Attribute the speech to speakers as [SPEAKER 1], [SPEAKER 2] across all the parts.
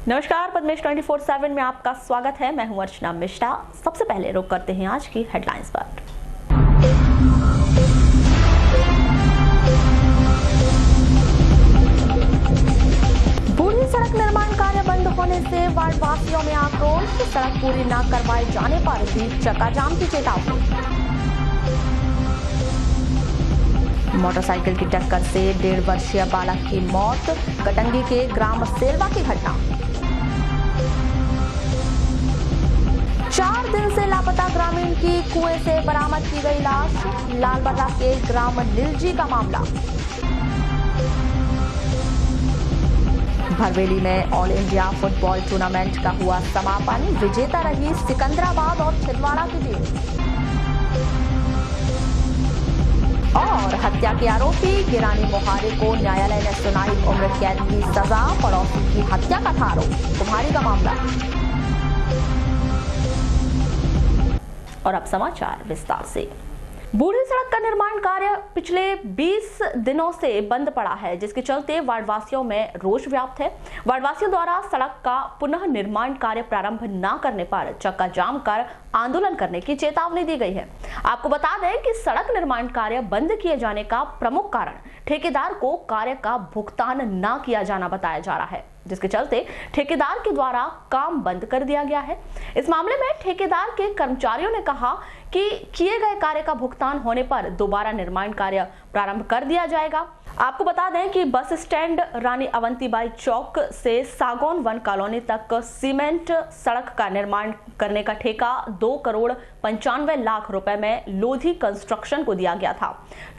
[SPEAKER 1] नमस्कार, पद्मेश 24/7 में आपका स्वागत है। मैं हूं अर्चना मिश्रा। सबसे पहले रुक करते हैं आज की हेडलाइंस पर। बूढ़ी सड़क निर्माण कार्य बंद होने से वार्ड वासियों में आक्रोश। सड़क पूरी न करवाए जाने पर दी चक्का जाम की चेतावनी। मोटरसाइकिल की टक्कर से 1.5 वर्षीय बालक की मौत। कटंगी के ग्राम सेलवा की घटना। 4 दिन से लापता ग्रामीण की कुएं से बरामद की गई लाश। लालबर्रा के ग्राम निलजी का मामला। भरवेली में ऑल इंडिया फुटबॉल टूर्नामेंट का हुआ समापन। विजेता रही सिकंदराबाद और छिंदवाड़ा की टीम। और हत्या के आरोपी गिरानी मोहारे को न्यायालय ने सुनाई उम्र कैद की सजा। पड़ोसी की हत्या का था आरोप। कुम्हारी का मामला। और अब समाचार विस्तार से। बूढ़ी सड़क का निर्माण कार्य पिछले 20 दिनों से बंद पड़ा है, जिसके चलते वार्डवासियों में रोष व्याप्त है। वार्डवासियों द्वारा सड़क का पुनः निर्माण कार्य प्रारंभ न करने पर चक्का जाम कर आंदोलन करने की चेतावनी दी गई है। आपको बता दें कि सड़क निर्माण कार्य बंद किए जाने का प्रमुख कारण ठेकेदार को कार्य का भुगतान न किया जाना बताया जा रहा है, जिसके चलते ठेकेदार के द्वारा काम बंद कर दिया गया है। इस मामले में ठेकेदार के कर्मचारियों ने कहा कि किए गए कार्य का भुगतान होने पर दोबारा निर्माण कार्य प्रारंभ कर दिया जाएगा। आपको बता दें कि बस स्टैंड रानी अवंतीबाई चौक से सागौन वन कॉलोनी तक सीमेंट सड़क का निर्माण करने का ठेका 2,95,00,000 रुपए में लोधी कंस्ट्रक्शन को दिया गया था।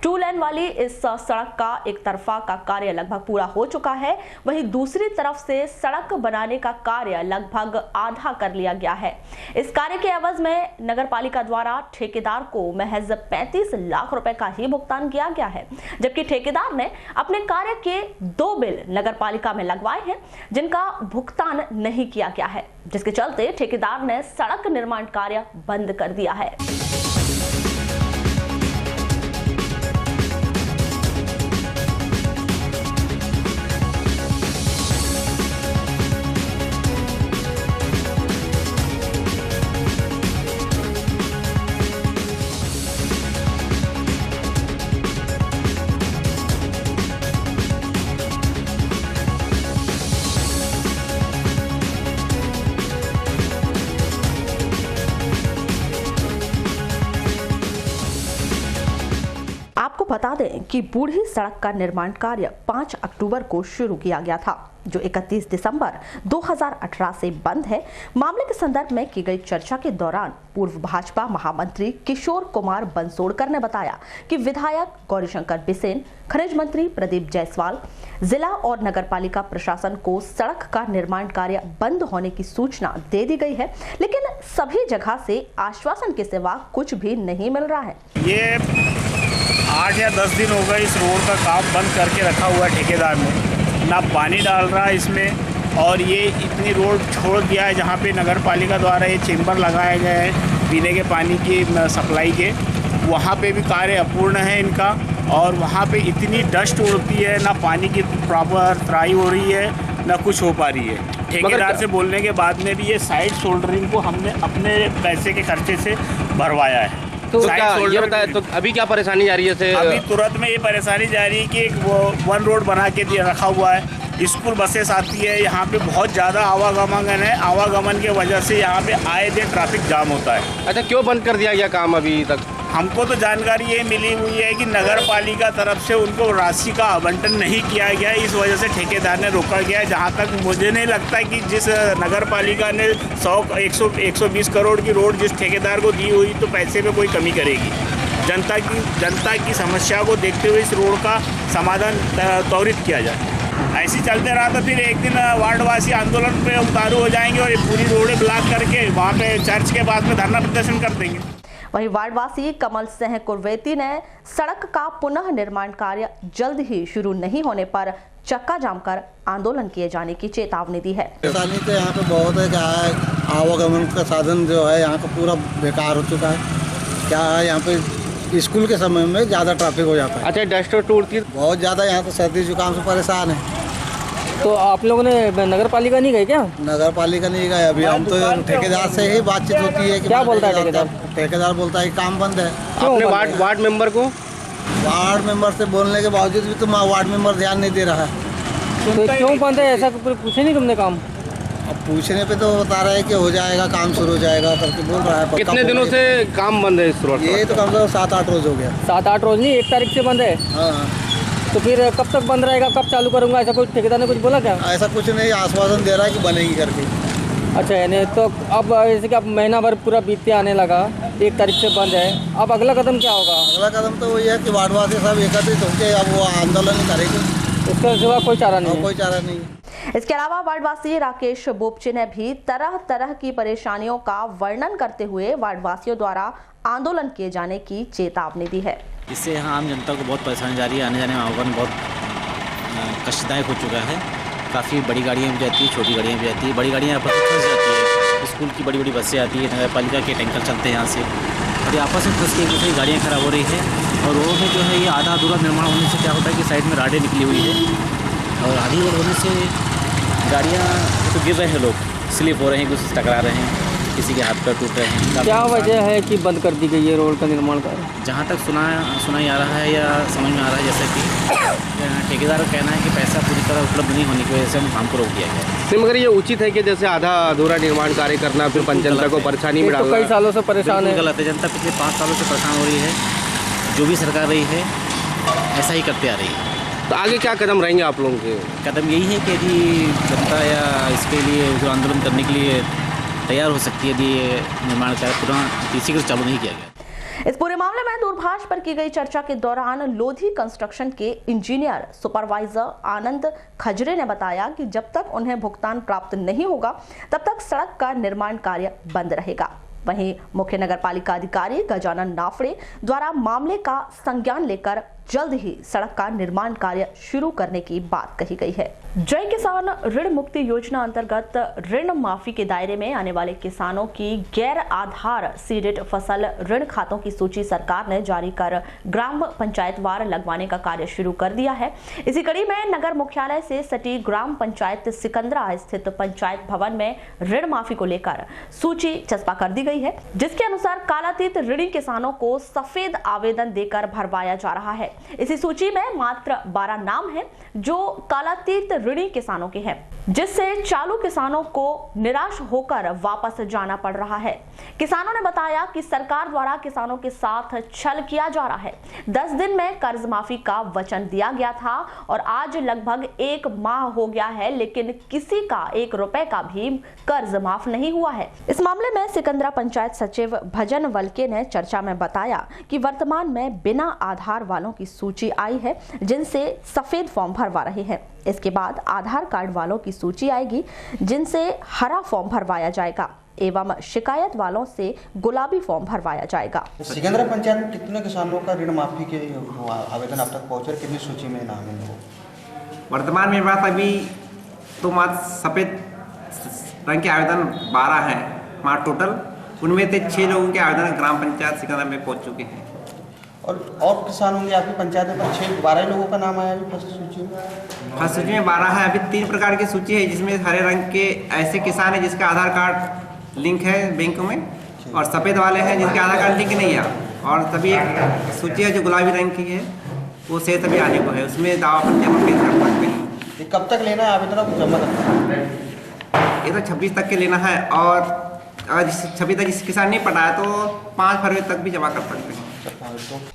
[SPEAKER 1] 2 लेन वाली इस सड़क का एक तरफा का कार्य लगभग पूरा हो चुका है, वहीं दूसरी तरफ से सड़क बनाने का कार्य लगभग आधा कर लिया गया है। इस कार्य के एवज में नगर पालिका द्वारा ठेकेदार को महज 35 लाख रुपए का ही भुगतान किया गया है, जबकि ठेकेदार ने अपने कार्य के 2 बिल नगर पालिका में लगवाए हैं, जिनका भुगतान नहीं किया गया है, जिसके चलते ठेकेदार ने सड़क निर्माण कार्य बंद कर दिया है। आपको बता दें कि बूढ़ी सड़क का निर्माण कार्य 5 अक्टूबर को शुरू किया गया था, जो 31 दिसंबर 2018 से बंद है। मामले के संदर्भ में की गई चर्चा के दौरान पूर्व भाजपा महामंत्री किशोर कुमार बंसोड़कर ने बताया कि विधायक गौरीशंकर बिसेन, खनिज मंत्री प्रदीप जायसवाल, जिला और नगरपालिका प्रशासन को सड़क का निर्माण कार्य बंद होने की सूचना दे दी गई है, लेकिन सभी जगह से आश्वासन के सिवा कुछ भी नहीं मिल रहा है।
[SPEAKER 2] ये 8 या 10 दिन हो गए इस रोड का काम बंद करके रखा हुआ है ठेकेदार ने। ना पानी डाल रहा है इसमें, और ये इतनी रोड छोड़ दिया है जहाँ पे नगर पालिका द्वारा ये चेंबर लगाए गए हैं पीने के पानी की सप्लाई के, वहाँ पे भी कार्य अपूर्ण है इनका। और वहाँ पे इतनी डस्ट उड़ती है, ना पानी की प्रॉपर ट्राई हो रही है, ना कुछ हो पा रही है। ठेकेदार से बोलने के बाद में भी ये साइड शोल्डरिंग को हमने अपने पैसे के खर्चे से भरवाया है।
[SPEAKER 3] तो क्या ये बताया, तो अभी क्या परेशानी जा रही है?
[SPEAKER 2] अभी तुरंत में ये परेशानी जा रही है कि एक वो 1 रोड बना के रखा हुआ है। स्कूल बसेस आती है, यहाँ पे बहुत ज़्यादा आवागमन है। आवागमन की वजह से यहाँ पे आए दिन ट्रैफिक जाम होता है।
[SPEAKER 3] अच्छा, क्यों बंद कर दिया गया काम अभी तक?
[SPEAKER 2] हमको तो जानकारी ये मिली हुई है कि नगर पालिका तरफ से उनको राशि का आवंटन नहीं किया गया, इस वजह से ठेकेदार ने रोका गया है। जहाँ तक मुझे नहीं लगता कि जिस नगर पालिका ने 120 करोड़ की रोड जिस ठेकेदार को दी हुई, तो पैसे में कोई कमी करेगी। जनता की समस्या को देखते हुए इस रोड का समाधान त्वरित किया जाए। ऐसे चलते रहा तो फिर एक दिन वार्डवासी आंदोलन पे उतारू हो जाएंगे और ये पूरी रोडें ब्लॉक करके वहाँ पे चर्च के पास में धरना प्रदर्शन कर देंगे।
[SPEAKER 1] वहीं वार्डवासी कमल सिंह कुरवेती ने सड़क का पुनः निर्माण कार्य जल्द ही शुरू नहीं होने पर चक्का जाम कर आंदोलन किए जाने की चेतावनी दी है।
[SPEAKER 4] परेशानी तो यहाँ पे बहुत है, क्या है आवागमन का साधन जो है यहाँ का पूरा बेकार हो चुका है। क्या है यहाँ पे स्कूल के समय में ज़्यादा ट्रैफिक हो जाता है।
[SPEAKER 3] अच्छा, डस्ट टूटती
[SPEAKER 4] बहुत ज़्यादा, यहाँ तो सर्दी जुकाम से परेशान है।
[SPEAKER 5] तो आप लोगों ने नगर पालिका नहीं गए क्या?
[SPEAKER 4] नगर पालिका नहीं गए अभी, हम तो ठेकेदार से ही बातचीत होती है कि
[SPEAKER 5] क्या बोलता है ठेकेदार?
[SPEAKER 4] ठेकेदार बोलता है कि काम बंद है।
[SPEAKER 3] आपने वार्ड मेंबर को?
[SPEAKER 4] वार्ड मेंबर से बोलने के बावजूद भी तो वार्ड मेंबर ध्यान नहीं दे रहा है।
[SPEAKER 5] तो क्यों बंद है, ऐसा पूछे नहीं तुमने काम?
[SPEAKER 4] अब पूछने पे तो बता रहा है कि हो जाएगा, काम शुरू हो जाएगा करके बोल रहा है।
[SPEAKER 3] कितने दिनों से काम बंद है इस रोड?
[SPEAKER 4] ये तो कम से कम 7-8 रोज हो गया।
[SPEAKER 5] 7-8 रोज नहीं, 1 तारीख से बंद है।
[SPEAKER 4] हाँ,
[SPEAKER 5] तो फिर कब तक बंद रहेगा, कब चालू करूँगा, ऐसा कोई ठेकेदार ने कुछ बोला क्या?
[SPEAKER 4] ऐसा कुछ नहीं, आश्वासन दे रहा है कि बनेगी करके।
[SPEAKER 5] अच्छा यानी तो अब जैसे कि अब महीना भर पूरा बीतते आने लगा, 1 तारीख से बंद है, अब अगला कदम क्या होगा?
[SPEAKER 4] अगला कदम तो वही है कि वार्डवासी सब एकत्रित होकर अब वो आंदोलन करेंगे।
[SPEAKER 5] उसके सिवा कोई चारा नहीं है।
[SPEAKER 4] कोई चारा नहीं है।
[SPEAKER 1] इसके अलावा वार्डवासी राकेश बोपचे ने भी तरह तरह की परेशानियों का वर्णन करते हुए वार्डवासियों द्वारा आंदोलन किए जाने की चेतावनी दी है।
[SPEAKER 6] इससे यहाँ आम जनता को बहुत परेशानी जा रही है, आने जाने में आवागमन बहुत कष्टदायक हो चुका है। काफ़ी बड़ी गाड़ियाँ भी जाती है, छोटी गाड़ियाँ भी जाती है। बड़ी गाड़ियाँ आपस में फंस जाती है, स्कूल की बड़ी बड़ी बसें आती है, नगर पालिका के टैंकर चलते हैं यहाँ से, और ये आपस में फंस के एक दूसरे की गाड़ियाँ खराब हो रही है। और रोड में जो है ये आधा अधूरा निर्माण होने से क्या होता है कि साइड में राडें निकली हुई है, और आधी रोड होने से गाड़ियाँ तो गिर रहे हैं, लोग स्लिप हो रहे हैं, एक दूसरे से टकरा रहे हैं, किसी के हाथ पैर टूट रहे हैं।
[SPEAKER 5] क्या वजह है कि बंद कर दी गई है रोड का निर्माण कार्य?
[SPEAKER 6] जहाँ तक सुना ही आ रहा है या समझ में आ रहा है, जैसे कि ठेकेदार का कहना है कि पैसा पूरी तरह उपलब्ध नहीं होने की वजह से हम काम को रोक दिया गया है।
[SPEAKER 3] नहीं, मगर ये उचित है कि जैसे आधा अधूरा निर्माण कार्य करना, फिर जनता को परेशानी में
[SPEAKER 5] तो
[SPEAKER 3] डालना?
[SPEAKER 5] कई सालों से परेशान है।
[SPEAKER 6] गलत है, जनता पिछले 5 सालों से परेशान हो रही है। जो भी सरकार रही है ऐसा ही करते आ रही है।
[SPEAKER 3] तो आगे क्या कदम रहेंगे आप लोगों के?
[SPEAKER 6] कदम यही है कि यदि जनता या इसके लिए जो आंदोलन करने के लिए तैयार हो सकती है, यदि ये निर्माण कार्य पूरा शीघ्र चालू नहीं किया गया।
[SPEAKER 1] इस पूरे मामले में दूरभाष पर की गई चर्चा के दौरान लोधी कंस्ट्रक्शन के इंजीनियर सुपरवाइजर आनंद खजरे ने बताया कि जब तक उन्हें भुगतान प्राप्त नहीं होगा तब तक सड़क का निर्माण कार्य बंद रहेगा। वहीं मुख्य नगर पालिका अधिकारी गजानन नाफड़े द्वारा मामले का संज्ञान लेकर जल्द ही सड़क का निर्माण कार्य शुरू करने की बात कही गई है। जय किसान ऋण मुक्ति योजना अंतर्गत ऋण माफी के दायरे में आने वाले किसानों की गैर आधार सीडेड फसल ऋण खातों की सूची सरकार ने जारी कर ग्राम पंचायतवार लगवाने का कार्य शुरू कर दिया है। इसी कड़ी में नगर मुख्यालय से सटी ग्राम पंचायत सिकंदरा स्थित पंचायत भवन में ऋण माफी को लेकर सूची चस्पा कर दी गई है, जिसके अनुसार कालातीत ऋणी किसानों को सफेद आवेदन देकर भरवाया जा रहा है। इसी सूची में मात्र 12 नाम हैं जो कालातीत ऋणी किसानों के हैं, जिससे चालू किसानों को निराश होकर वापस जाना पड़ रहा है। किसानों ने बताया कि सरकार द्वारा किसानों के साथ छल किया जा रहा है। 10 दिन में कर्ज माफी का वचन दिया गया था और आज लगभग 1 माह हो गया है, लेकिन किसी का 1 रुपए का भी कर्ज माफ नहीं हुआ है। इस मामले में सिकंदरा पंचायत सचिव भजन वलके ने चर्चा में बताया कि वर्तमान में बिना आधार वालों की सूची आई है, जिनसे सफेद फॉर्म भरवा रहे हैं। इसके बाद आधार कार्ड वालों की सूची आएगी, जिनसे हरा फॉर्म भरवाया जाएगा एवं शिकायत वालों से गुलाबी फॉर्म भरवाया जाएगा।
[SPEAKER 7] सिकंदरा पंचायत में कितने किसानों का ऋण माफी के आवेदन अब तक पहुंचे, कितनी सूची में नाम है?
[SPEAKER 8] वर्तमान में बात अभी तो मात्र सफ़ेद रंग के आवेदन 12 हैं मात्र टोटल, उनमें से 6 लोगों के आवेदन ग्राम पंचायत सिकंदरा में पहुंच चुके हैं।
[SPEAKER 7] और किसान होंगे आपकी पंचायत में 12 लोगों का नाम आया अभी फर्स्ट सूची में?
[SPEAKER 8] फर्स्ट सूची में 12 है। अभी 3 प्रकार की सूची है, जिसमें हरे रंग के ऐसे किसान हैं जिसका आधार कार्ड लिंक है बैंक में, और सफ़ेद वाले हैं जिनके आधार कार्ड लिंक नहीं है, और तभी एक सूची है जो गुलाबी रंग की है, वो शेष अभी आने को है, उसमें दावा पर जमा पेश कर सकते हैं।
[SPEAKER 7] ये कब तक लेना है आवेदन जमा करना?
[SPEAKER 8] ये तो 26 तक के लेना है, और अगर 26 तक जिस किसान नहीं पटाया तो 5 फरवरी तक भी जमा कर सकते हैं।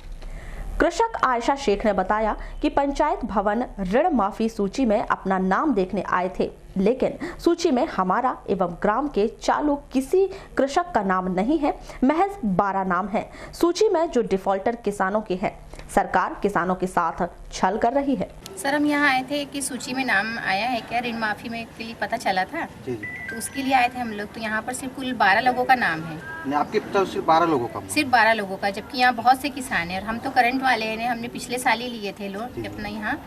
[SPEAKER 1] कृषक आयशा शेख ने बताया कि पंचायत भवन ऋण माफी सूची में अपना नाम देखने आए थे, लेकिन सूची में हमारा एवं ग्राम के चालू किसी कृषक का नाम नहीं है। महज 12 नाम हैं। सूची में जो डिफॉल्टर किसानों के हैं, सरकार किसानों के साथ छल कर रही है।
[SPEAKER 9] सर, हम यहाँ आए थे कि सूची में नाम आया है क्या ऋण माफी में के लिए पता चला था, तो उसके लिए आए थे हम लोग। तो यहाँ पर सिर्फ कुल 12 लोगों का नाम है।
[SPEAKER 7] आपके तरफ सिर्फ 12 लोगों का?
[SPEAKER 9] सिर्फ 12 लोगों का, जबकि यहाँ बहुत से किसान हैं और हम तो करंट वाले हैं, हमने पिछले साल ही लिए थे लोन अपना यहाँ,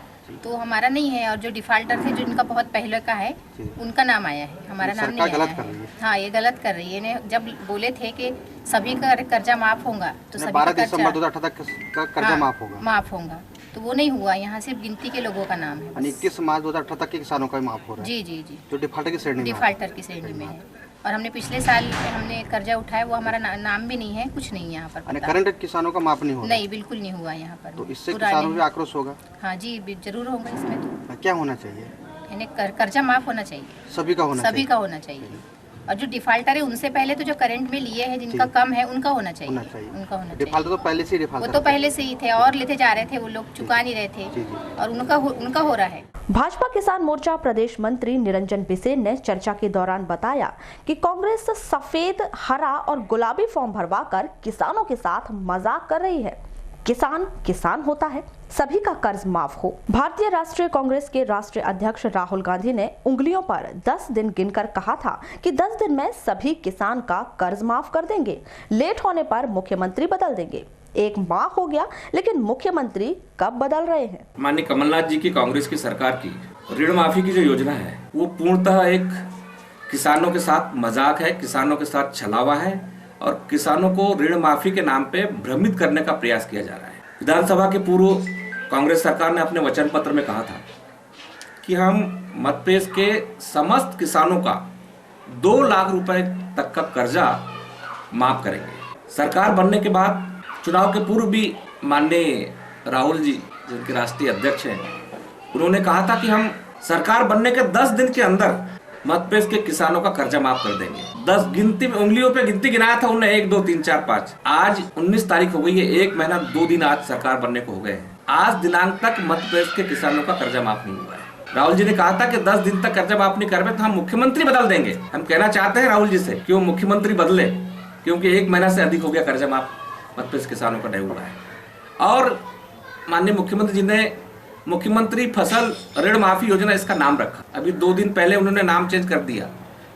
[SPEAKER 9] तो हमारा नहीं है। और जो डिफॉल्टर थे जिनका बहुत पहले का है, उनका नाम आया है, हमारा नाम नहीं आया है। हाँ, ये गलत कर रही है। जब बोले थे कि सभी का कर्जा माफ होगा, तो सभी
[SPEAKER 7] 12 दिसंबर 2018 तक का कर्जा माफ होगा।
[SPEAKER 9] माफ होगा, तो वो नहीं हुआ। यहाँ सिर्फ गिनती के लोगों का नाम है बस।
[SPEAKER 3] 21 मार्च 2018 तक के किसानों का माफ हो रहा है
[SPEAKER 9] जी जी जी,
[SPEAKER 3] जो डिफाल्टर की श्रेणी में है।
[SPEAKER 9] डिफाल्टर की श्रेणी में है। और हमने पिछले साल हमने कर्जा उठाया, वो हमारा नाम भी नहीं है, कुछ नहीं यहाँ पर पता।
[SPEAKER 3] करंट किसानों का माफ नहीं हो रहा?
[SPEAKER 9] नहीं, बिल्कुल नहीं हुआ यहाँ पर।
[SPEAKER 3] तो इससे किसानों में आक्रोश होगा?
[SPEAKER 9] हाँ जी, जरूर होगा। इसमें तो
[SPEAKER 3] क्या होना चाहिए?
[SPEAKER 9] यानी कर्जा माफ होना चाहिए,
[SPEAKER 3] सभी का होना चाहिए।
[SPEAKER 9] और जो डिफाल्टर है उनसे पहले तो जो करंट में लिए हैं जिनका कम है उनका होना चाहिए। उनका होना चाहिए।
[SPEAKER 3] डिफाल्टर तो पहले से
[SPEAKER 9] वो तो पहले से ही थे और लेते जा रहे थे, वो लोग चुका नहीं रहे थे और उनका हो रहा है।
[SPEAKER 1] भाजपा किसान मोर्चा प्रदेश मंत्री निरंजन बिसेन ने चर्चा के दौरान बताया कि कांग्रेस सफेद, हरा और गुलाबी फॉर्म भरवाकर किसानों के साथ मजाक कर रही है। किसान होता है, सभी का कर्ज माफ हो। भारतीय राष्ट्रीय कांग्रेस के राष्ट्रीय अध्यक्ष राहुल गांधी ने उंगलियों पर 10 दिन गिनकर कहा था कि 10 दिन में सभी किसान का कर्ज माफ कर देंगे, लेट होने पर मुख्यमंत्री बदल देंगे। 1 माह हो गया, लेकिन मुख्यमंत्री कब बदल रहे हैं?
[SPEAKER 10] माननीय कमलनाथ जी की कांग्रेस की सरकार की ऋण माफी की जो योजना है वो पूर्णतः एक किसानों के साथ मजाक है, किसानों के साथ छलावा है और किसानों को ऋण माफी के नाम पे भ्रमित करने का प्रयास किया जा रहा है। विधानसभा के पूर्व कांग्रेस सरकार ने अपने वचन पत्र में कहा था कि हम मध्य प्रदेश के समस्त किसानों का 2 लाख रुपए तक का कर्जा माफ करेंगे। सरकार बनने के बाद चुनाव के पूर्व भी माननीय राहुल जी जिनके राष्ट्रीय अध्यक्ष हैं, उन्होंने कहा था कि हम सरकार बनने के 10 दिन के अंदर मध्य प्रदेश के किसानों का कर्जा माफ कर देंगे। 10 गिनती में उंगलियों पे गिनती गिनाया था उन्होंने, 1 2 3 4 5। आज 19 तारीख हो गई है, 1 महीना 2 दिन आज सरकार बनने को हो गए हैं। आज दिनांक तक मध्य प्रदेश के किसानों का कर्जा माफ नहीं हुआ है। राहुल जी ने कहा था कि 10 दिन तक कर्जा माफ नहीं कर पाए तो हम मुख्यमंत्री बदल देंगे। हम कहना चाहते हैं राहुल जी से कि वो मुख्यमंत्री बदले, क्योंकि 1 महीना से अधिक हो गया कर्जा माफ मध्य प्रदेश किसानों का नहीं हुआ है। और माननीय मुख्यमंत्री जी ने मुख्यमंत्री फसल ऋण माफी योजना इसका नाम रखा। अभी 2 दिन पहले उन्होंने नाम चेंज कर दिया,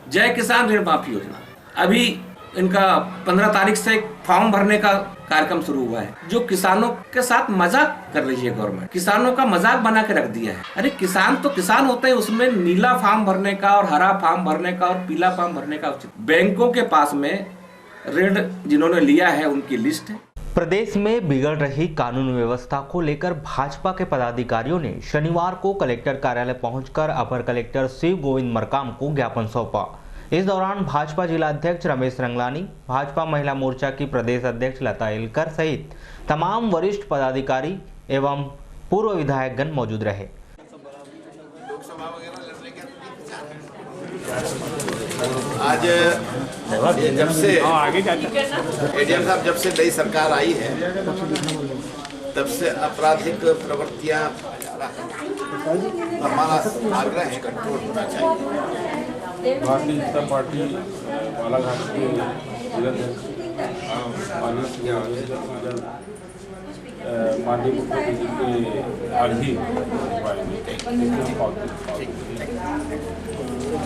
[SPEAKER 10] जय किसान ऋण माफी योजना। अभी इनका 15 तारीख से फॉर्म भरने का कार्यक्रम शुरू हुआ है। जो किसानों के साथ मजाक कर रही है गवर्नमेंट, किसानों का मजाक बना के रख दिया है। अरे किसान तो किसान होते हैं, उसमें नीला फॉर्म भरने का और हरा फॉर्म भरने का और पीला फॉर्म भरने का उचित। बैंकों के पास में ऋण जिन्होंने लिया है उनकी लिस्ट है।
[SPEAKER 11] प्रदेश में बिगड़ रही कानून व्यवस्था को लेकर भाजपा के पदाधिकारियों ने शनिवार को कलेक्टर कार्यालय पहुंचकर अपर कलेक्टर शिव गोविंद मरकाम को ज्ञापन सौंपा। इस दौरान भाजपा जिला अध्यक्ष रमेश रंगलानी, भाजपा महिला मोर्चा की प्रदेश अध्यक्ष लता एलकर सहित तमाम वरिष्ठ पदाधिकारी एवं पूर्व विधायकगण मौजूद रहे।
[SPEAKER 12] आज जब से एडीएम साहब जब से नई सरकार आई है तब से आपराधिक प्रवृत्तियां, हमारा आग्रह है कंट्रोल होना चाहिए।
[SPEAKER 13] भारतीय जनता पार्टी बालाघाट के माननीय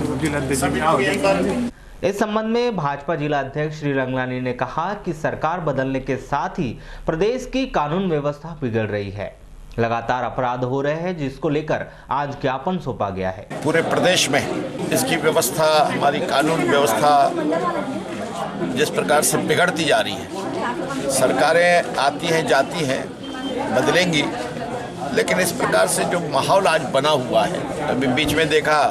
[SPEAKER 13] मुख्यमंत्री के आगे
[SPEAKER 11] इस संबंध में भाजपा जिला अध्यक्ष श्री रंगलानी ने कहा कि सरकार बदलने के साथ ही प्रदेश की कानून व्यवस्था बिगड़ रही है, लगातार अपराध हो रहे हैं, जिसको लेकर आज ज्ञापन सौंपा गया है।
[SPEAKER 12] पूरे प्रदेश में इसकी व्यवस्था, हमारी कानून व्यवस्था जिस प्रकार से बिगड़ती जा रही है, सरकारें आती हैं जाती हैं, बदलेंगी, लेकिन इस प्रकार से जो माहौल आज बना हुआ है, अभी बीच में देखा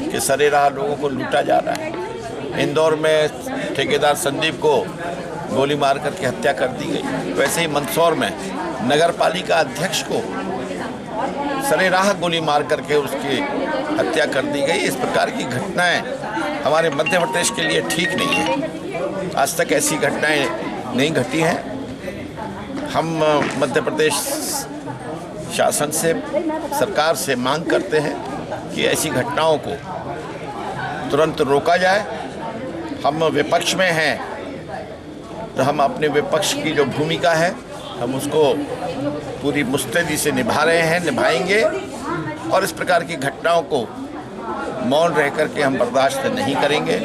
[SPEAKER 12] कि सरेराह लोगों को लूटा जा रहा है। इंदौर में ठेकेदार संदीप को गोली मार करके हत्या कर दी गई। वैसे ही मंदसौर में नगर पालिका अध्यक्ष को सरेराह गोली मार करके उसकी हत्या कर दी गई। इस प्रकार की घटनाएं हमारे मध्य प्रदेश के लिए ठीक नहीं है। आज तक ऐसी घटनाएं नहीं घटी हैं। हम मध्य प्रदेश शासन से, सरकार से मांग करते हैं कि ऐसी घटनाओं को तुरंत रोका जाए। हम विपक्ष में हैं तो हम अपने विपक्ष की जो भूमिका है हम उसको पूरी मुस्तैदी से निभा रहे हैं, निभाएंगे, और इस प्रकार की घटनाओं को मौन रह करके हम बर्दाश्त नहीं करेंगे।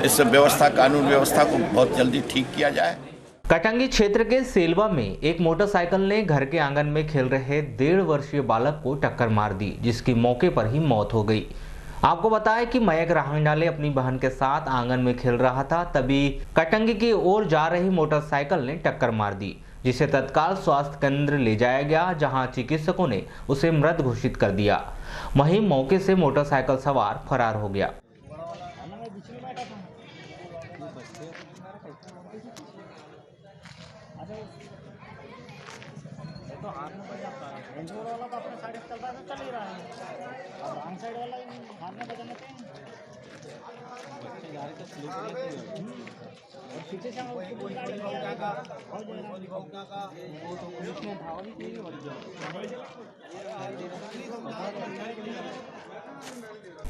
[SPEAKER 12] इस व्यवस्था, कानून व्यवस्था को बहुत जल्दी ठीक किया जाए।
[SPEAKER 11] कटंगी क्षेत्र के सेलवा में एक मोटरसाइकिल ने घर के आंगन में खेल रहे 1.5 वर्षीय बालक को टक्कर मार दी, जिसकी मौके पर ही मौत हो गई। आपको बताया कि मयंक राहंगडाले अपनी बहन के साथ आंगन में खेल रहा था, तभी कटंगी की ओर जा रही मोटरसाइकिल ने टक्कर मार दी, जिसे तत्काल स्वास्थ्य केंद्र ले जाया गया, जहां चिकित्सकों ने उसे मृत घोषित कर दिया। वहीं मौके से मोटरसाइकिल सवार फरार हो गया।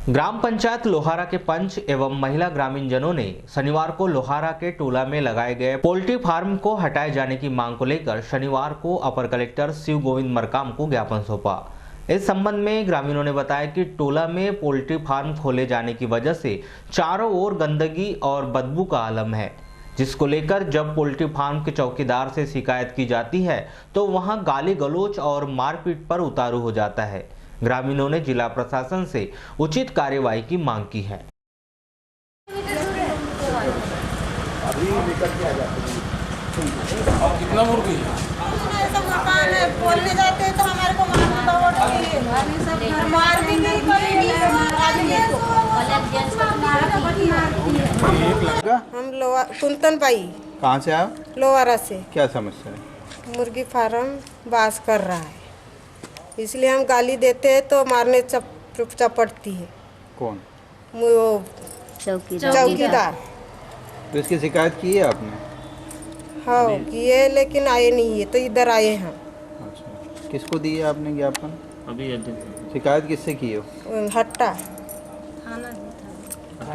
[SPEAKER 11] ग्राम पंचायत लोहारा के पंच एवं महिला ग्रामीण जनों ने शनिवार को लोहारा के टोला में लगाए गए पोल्ट्री फार्म को हटाए जाने की मांग को लेकर शनिवार को अपर कलेक्टर शिव गोविंद मरकाम को ज्ञापन सौंपा। इस संबंध में ग्रामीणों ने बताया कि टोला में पोल्ट्री फार्म खोले जाने की वजह से चारों ओर गंदगी और बदबू का आलम है, जिसको लेकर जब पोल्ट्री फार्म के चौकीदार से शिकायत की जाती है तो वहां गाली गलौज और मारपीट पर उतारू हो जाता है। ग्रामीणों ने जिला प्रशासन से उचित कार्यवाही की मांग की है।
[SPEAKER 13] कितना मुर्गी
[SPEAKER 14] मकान है, बोलने जाते हैं तो हमारे को मार भी नहीं हम लोहा कुंतन पाई।
[SPEAKER 7] कहाँ से आए?
[SPEAKER 14] लोहारा से।
[SPEAKER 7] क्या समस्या है?
[SPEAKER 14] मुर्गी फार्म बास कर रहा है, इसलिए हम गाली देते हैं तो मारने चपटती है।
[SPEAKER 7] कौन?
[SPEAKER 14] वो चौकीदार।
[SPEAKER 7] तो इसकी शिकायत की है आपने?
[SPEAKER 14] हाँ किए, लेकिन आए नहीं है, तो इधर आए हैं।
[SPEAKER 7] अच्छा, किसको दी है आपने ज्ञापन?
[SPEAKER 6] अभी
[SPEAKER 7] शिकायत किससे की हो?
[SPEAKER 14] हट्टा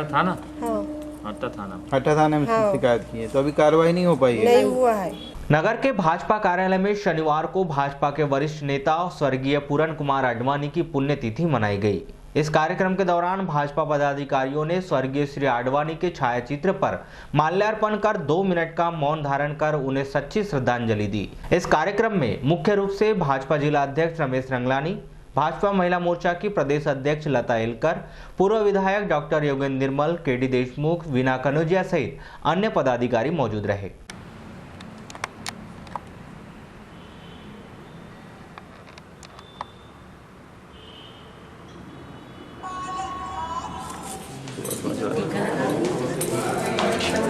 [SPEAKER 6] थाना।
[SPEAKER 14] हाँ
[SPEAKER 7] हट्टा थाने में शिकायत की है, तो अभी कार्रवाई नहीं हो पाई है?
[SPEAKER 14] नहीं हुआ है।
[SPEAKER 11] नगर के भाजपा कार्यालय में शनिवार को भाजपा के वरिष्ठ नेता स्वर्गीय पूरन कुमार आडवाणी की पुण्यतिथि मनाई गई। इस कार्यक्रम के दौरान भाजपा पदाधिकारियों ने स्वर्गीय श्री आडवाणी के छायाचित्र पर माल्यार्पण कर 2 मिनट का मौन धारण कर उन्हें सच्ची श्रद्धांजलि दी। इस कार्यक्रम में मुख्य रूप से भाजपा जिला अध्यक्ष रमेश रंगलानी, भाजपा महिला मोर्चा की प्रदेश अध्यक्ष लता एलकर, पूर्व विधायक डॉक्टर योगेंद्र निर्मल, केडी देशमुख, वीना कनौजिया सहित अन्य पदाधिकारी मौजूद रहे।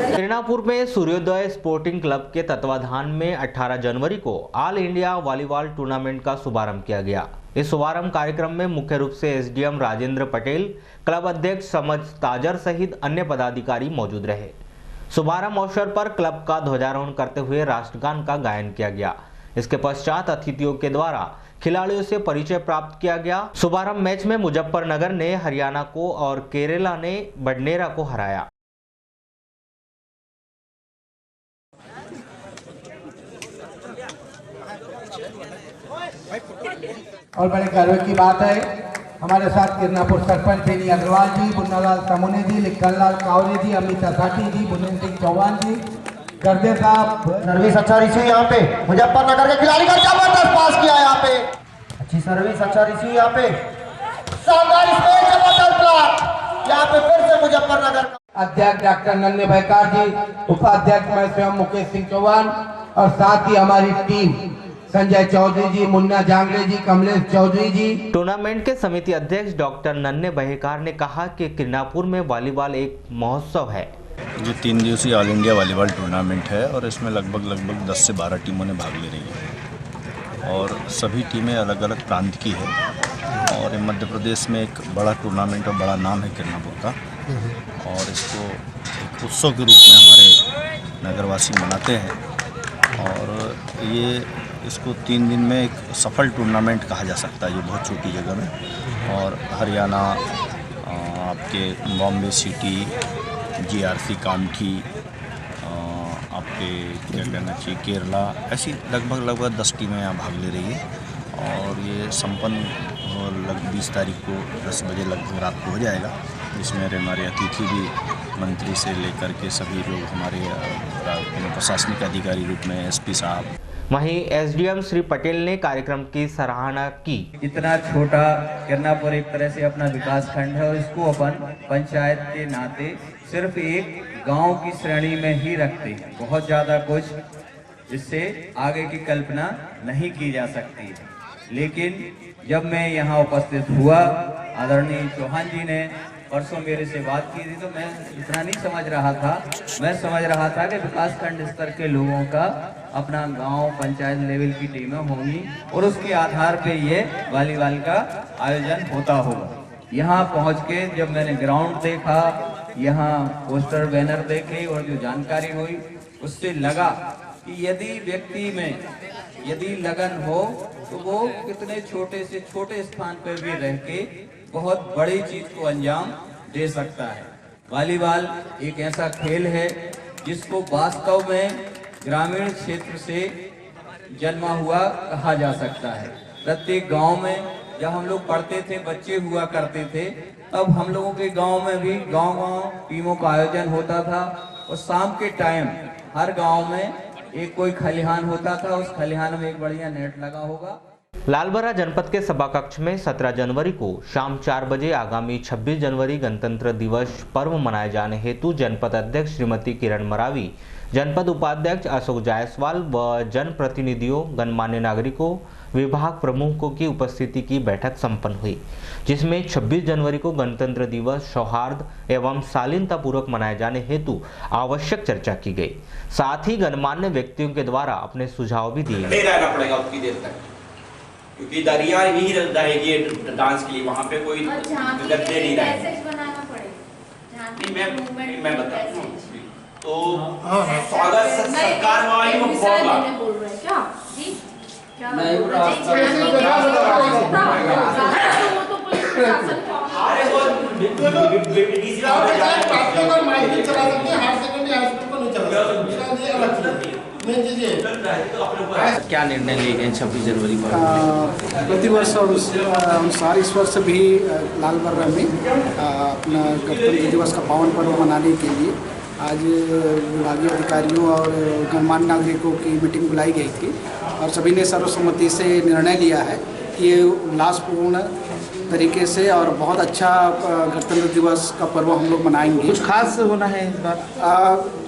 [SPEAKER 11] मिर्नापुर में सूर्योदय स्पोर्टिंग क्लब के तत्वाधान में 18 जनवरी को ऑल इंडिया वॉलीबॉल टूर्नामेंट का शुभारंभ किया गया। इस शुभारंभ कार्यक्रम में मुख्य रूप से एसडीएम राजेंद्र पटेल, क्लब अध्यक्ष समझ ताजर सहित अन्य पदाधिकारी मौजूद रहे। शुभारंभ अवसर पर क्लब का ध्वजारोहण करते हुए राष्ट्रगान का गायन किया गया। इसके पश्चात अतिथियों के द्वारा खिलाड़ियों से परिचय प्राप्त किया गया। शुभारंभ मैच में मुजफ्फरनगर ने हरियाणा को और केरला ने बडनेरा को हराया।
[SPEAKER 15] और बड़े गर्व की बात है, हमारे साथ किरनापुर सरपंच फेनी अग्रवाल जी, बुन्नालाल तमुने जी, लिखनलाल कावरे जी, अमिता साठी जी, बुनेन्द्र सिंह चौहान जी, गर्दे साहब,
[SPEAKER 16] सर्विस अच्छा रिसीव यहाँ पे मुजफ्फरनगर के खिलाड़ी का जबरदस्त पास किया यहाँ पे, अच्छी सर्विस, अच्छा रिसीव यहाँ पे, शानदार स्पेस, जबरदस्त ब्लॉक यहाँ पे फिर से मुजफ्फरनगर।
[SPEAKER 15] अध्यक्ष डॉक्टर नन्हे भयकार जी, उपाध्यक्ष मैं स्वयं मुकेश सिंह चौहान और साथ ही हमारी टीम संजय चौधरी जी, मुन्ना जांगरे जी, कमलेश चौधरी जी।
[SPEAKER 11] टूर्नामेंट के समिति अध्यक्ष डॉक्टर नन्हे बहेकार ने कहा कि किरनापुर में वॉलीबॉल एक महोत्सव है।
[SPEAKER 17] ये 3 दिवसीय ऑल इंडिया वॉलीबॉल टूर्नामेंट है और इसमें लगभग 10 से 12 टीमों ने भाग ले रही है और सभी टीमें अलग अलग प्रांत की है और मध्य प्रदेश में एक बड़ा टूर्नामेंट और बड़ा नाम है किरनापुर का और इसको एक उत्सव के रूप में हमारे नगरवासी मनाते हैं और ये इसको 3 दिन में एक सफल टूर्नामेंट कहा जा सकता है, जो बहुत छोटी जगह में और हरियाणा, आपके बॉम्बे सिटी, जीआरसी कामठी, आपके क्या कहना चाहिए केरला, ऐसी लगभग 10 टीमें यहाँ भाग ले रही है और ये संपन्न 20 तारीख को 10 बजे लगभग रात को हो जाएगा। इसमें हमारे अतिथि भी मंत्री से लेकर के सभी लोग हमारे प्रशासनिक अधिकारी रूप में एसपी साहब।
[SPEAKER 11] वहीं एसडीएम श्री पटेल ने कार्यक्रम की सराहना की।
[SPEAKER 18] इतना छोटा किरनापुर एक तरह से अपना विकास खंड है और इसको अपन पंचायत के नाते सिर्फ एक गांव की श्रेणी में ही रखते हैं। बहुत ज़्यादा कुछ जिससे आगे की कल्पना नहीं की जा सकती। लेकिन जब मैं यहाँ उपस्थित हुआ, आदरणीय चौहान जी ने परसों मेरे से बात की थी, तो मैं इतना नहीं समझ रहा था। मैं समझ रहा था कि विकासखंड स्तर के लोगों का अपना गांव पंचायत लेवल की टीमें होंगी और उसके आधार पे ये वॉलीबॉल का आयोजन होता होगा। यहाँ पहुँच के जब मैंने ग्राउंड देखा, यहाँ पोस्टर बैनर देखे और जो जानकारी हुई, उससे लगा कि यदि व्यक्ति में यदि लगन हो तो वो कितने छोटे से छोटे स्थान पर भी रह के बहुत बड़ी चीज को अंजाम दे सकता है। वॉलीबॉल एक ऐसा खेल है जिसको वास्तव में ग्रामीण क्षेत्र से जन्मा हुआ कहा जा सकता है। प्रत्येक गांव में जब हम लोग पढ़ते थे, बच्चे हुआ करते थे, तब हम लोगों के गांव में भी गांव-गांव टीमों का आयोजन होता था और शाम के टाइम हर गांव में एक कोई खलिहान होता था, उस खलिहान में एक बढ़िया नेट लगा होगा।
[SPEAKER 11] लालबरा जनपद के सभा कक्ष में 17 जनवरी को शाम 4 बजे आगामी 26 जनवरी गणतंत्र दिवस पर्व मनाए जाने हेतु जनपद अध्यक्ष श्रीमती किरण मरावी, जनपद उपाध्यक्ष अशोक जायसवाल व जनप्रतिनिधियों, गणमान्य नागरिकों, विभाग प्रमुखों की उपस्थिति की बैठक संपन्न हुई, जिसमें 26 जनवरी को गणतंत्र दिवस सौहार्द एवं शालीनता पूर्वक मनाए जाने हेतु आवश्यक चर्चा की गई। साथ ही गणमान्य व्यक्तियों के द्वारा अपने सुझाव भी दिए गए।
[SPEAKER 19] रहना पड़ेगा उतनी देर तक, क्योंकि दरिया ही रहेगी डांस के लिए, वहाँ पे कोई गद्दे नहीं रहेंगे। मैं बताता हूँ तो स्वागत सरकार वाली वो
[SPEAKER 6] क्या निर्णय लिए गए 26 जनवरी पर?
[SPEAKER 20] प्रतिवर्ष और उसके अनुसार इस वर्ष भी लालबर्रा में अपना गणतंत्र दिवस का पावन पर्व मनाने के लिए आज विभागीय अधिकारियों और गणमान्य नागरिकों की मीटिंग बुलाई गई थी और सभी ने सर्वसम्मति से निर्णय लिया है कि ये उल्लासपूर्ण तरीके से और बहुत अच्छा गणतंत्र दिवस का पर्व हम लोग मनाएंगे।
[SPEAKER 6] कुछ खास होना है इस बार?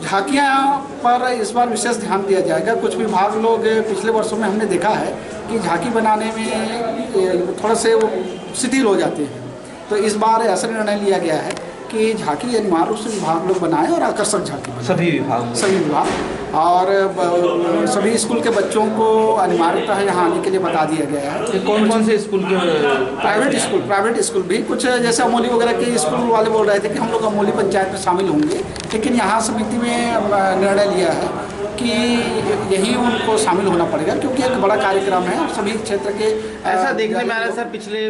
[SPEAKER 20] झांकियाँ पर इस बार विशेष ध्यान दिया जाएगा। कुछ विभाग लोग पिछले वर्षों में हमने देखा है कि झांकी बनाने में थोड़ा से वो शिथिल हो जाते हैं, तो इस बार ऐसा निर्णय लिया गया है कि झांकी अनिवार्य रूप से विभाग लोग बनाएं और आकर्षक झांकी बनाएं।
[SPEAKER 6] सभी विभाग
[SPEAKER 20] और सभी स्कूल के बच्चों को अनिवार्यता है यहाँ आने के लिए बता दिया गया है।
[SPEAKER 6] कौन कौन से स्कूल के?
[SPEAKER 20] प्राइवेट स्कूल भी कुछ, जैसे अमोली वगैरह के स्कूल वाले बोल रहे थे कि हम लोग अमोली पंचायत में शामिल होंगे, लेकिन यहाँ समिति में निर्णय लिया है कि यही उनको शामिल होना पड़ेगा क्योंकि एक बड़ा कार्यक्रम है और सभी क्षेत्र के
[SPEAKER 6] ऐसा देखने में आ रहा है सर। पिछले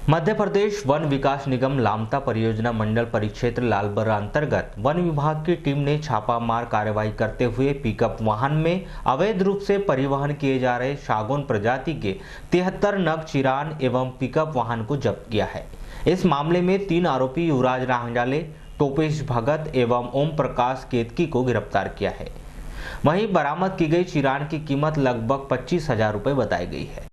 [SPEAKER 11] मध्य प्रदेश वन विकास निगम लामता परियोजना मंडल परिक्षेत्र लालबर्रा अंतर्गत वन विभाग की टीम ने छापामार कार्रवाई करते हुए पिकअप वाहन में अवैध रूप से परिवहन किए जा रहे सागौन प्रजाति के 73 नग चिरान एवं पिकअप वाहन को जब्त किया है। इस मामले में 3 आरोपी युवराज रांझाले, टोपेश भगत एवं ओम प्रकाश केतकी को गिरफ्तार किया है। वहीं बरामद की गई चिरान की कीमत लगभग 25,000 रुपये बताई गई है।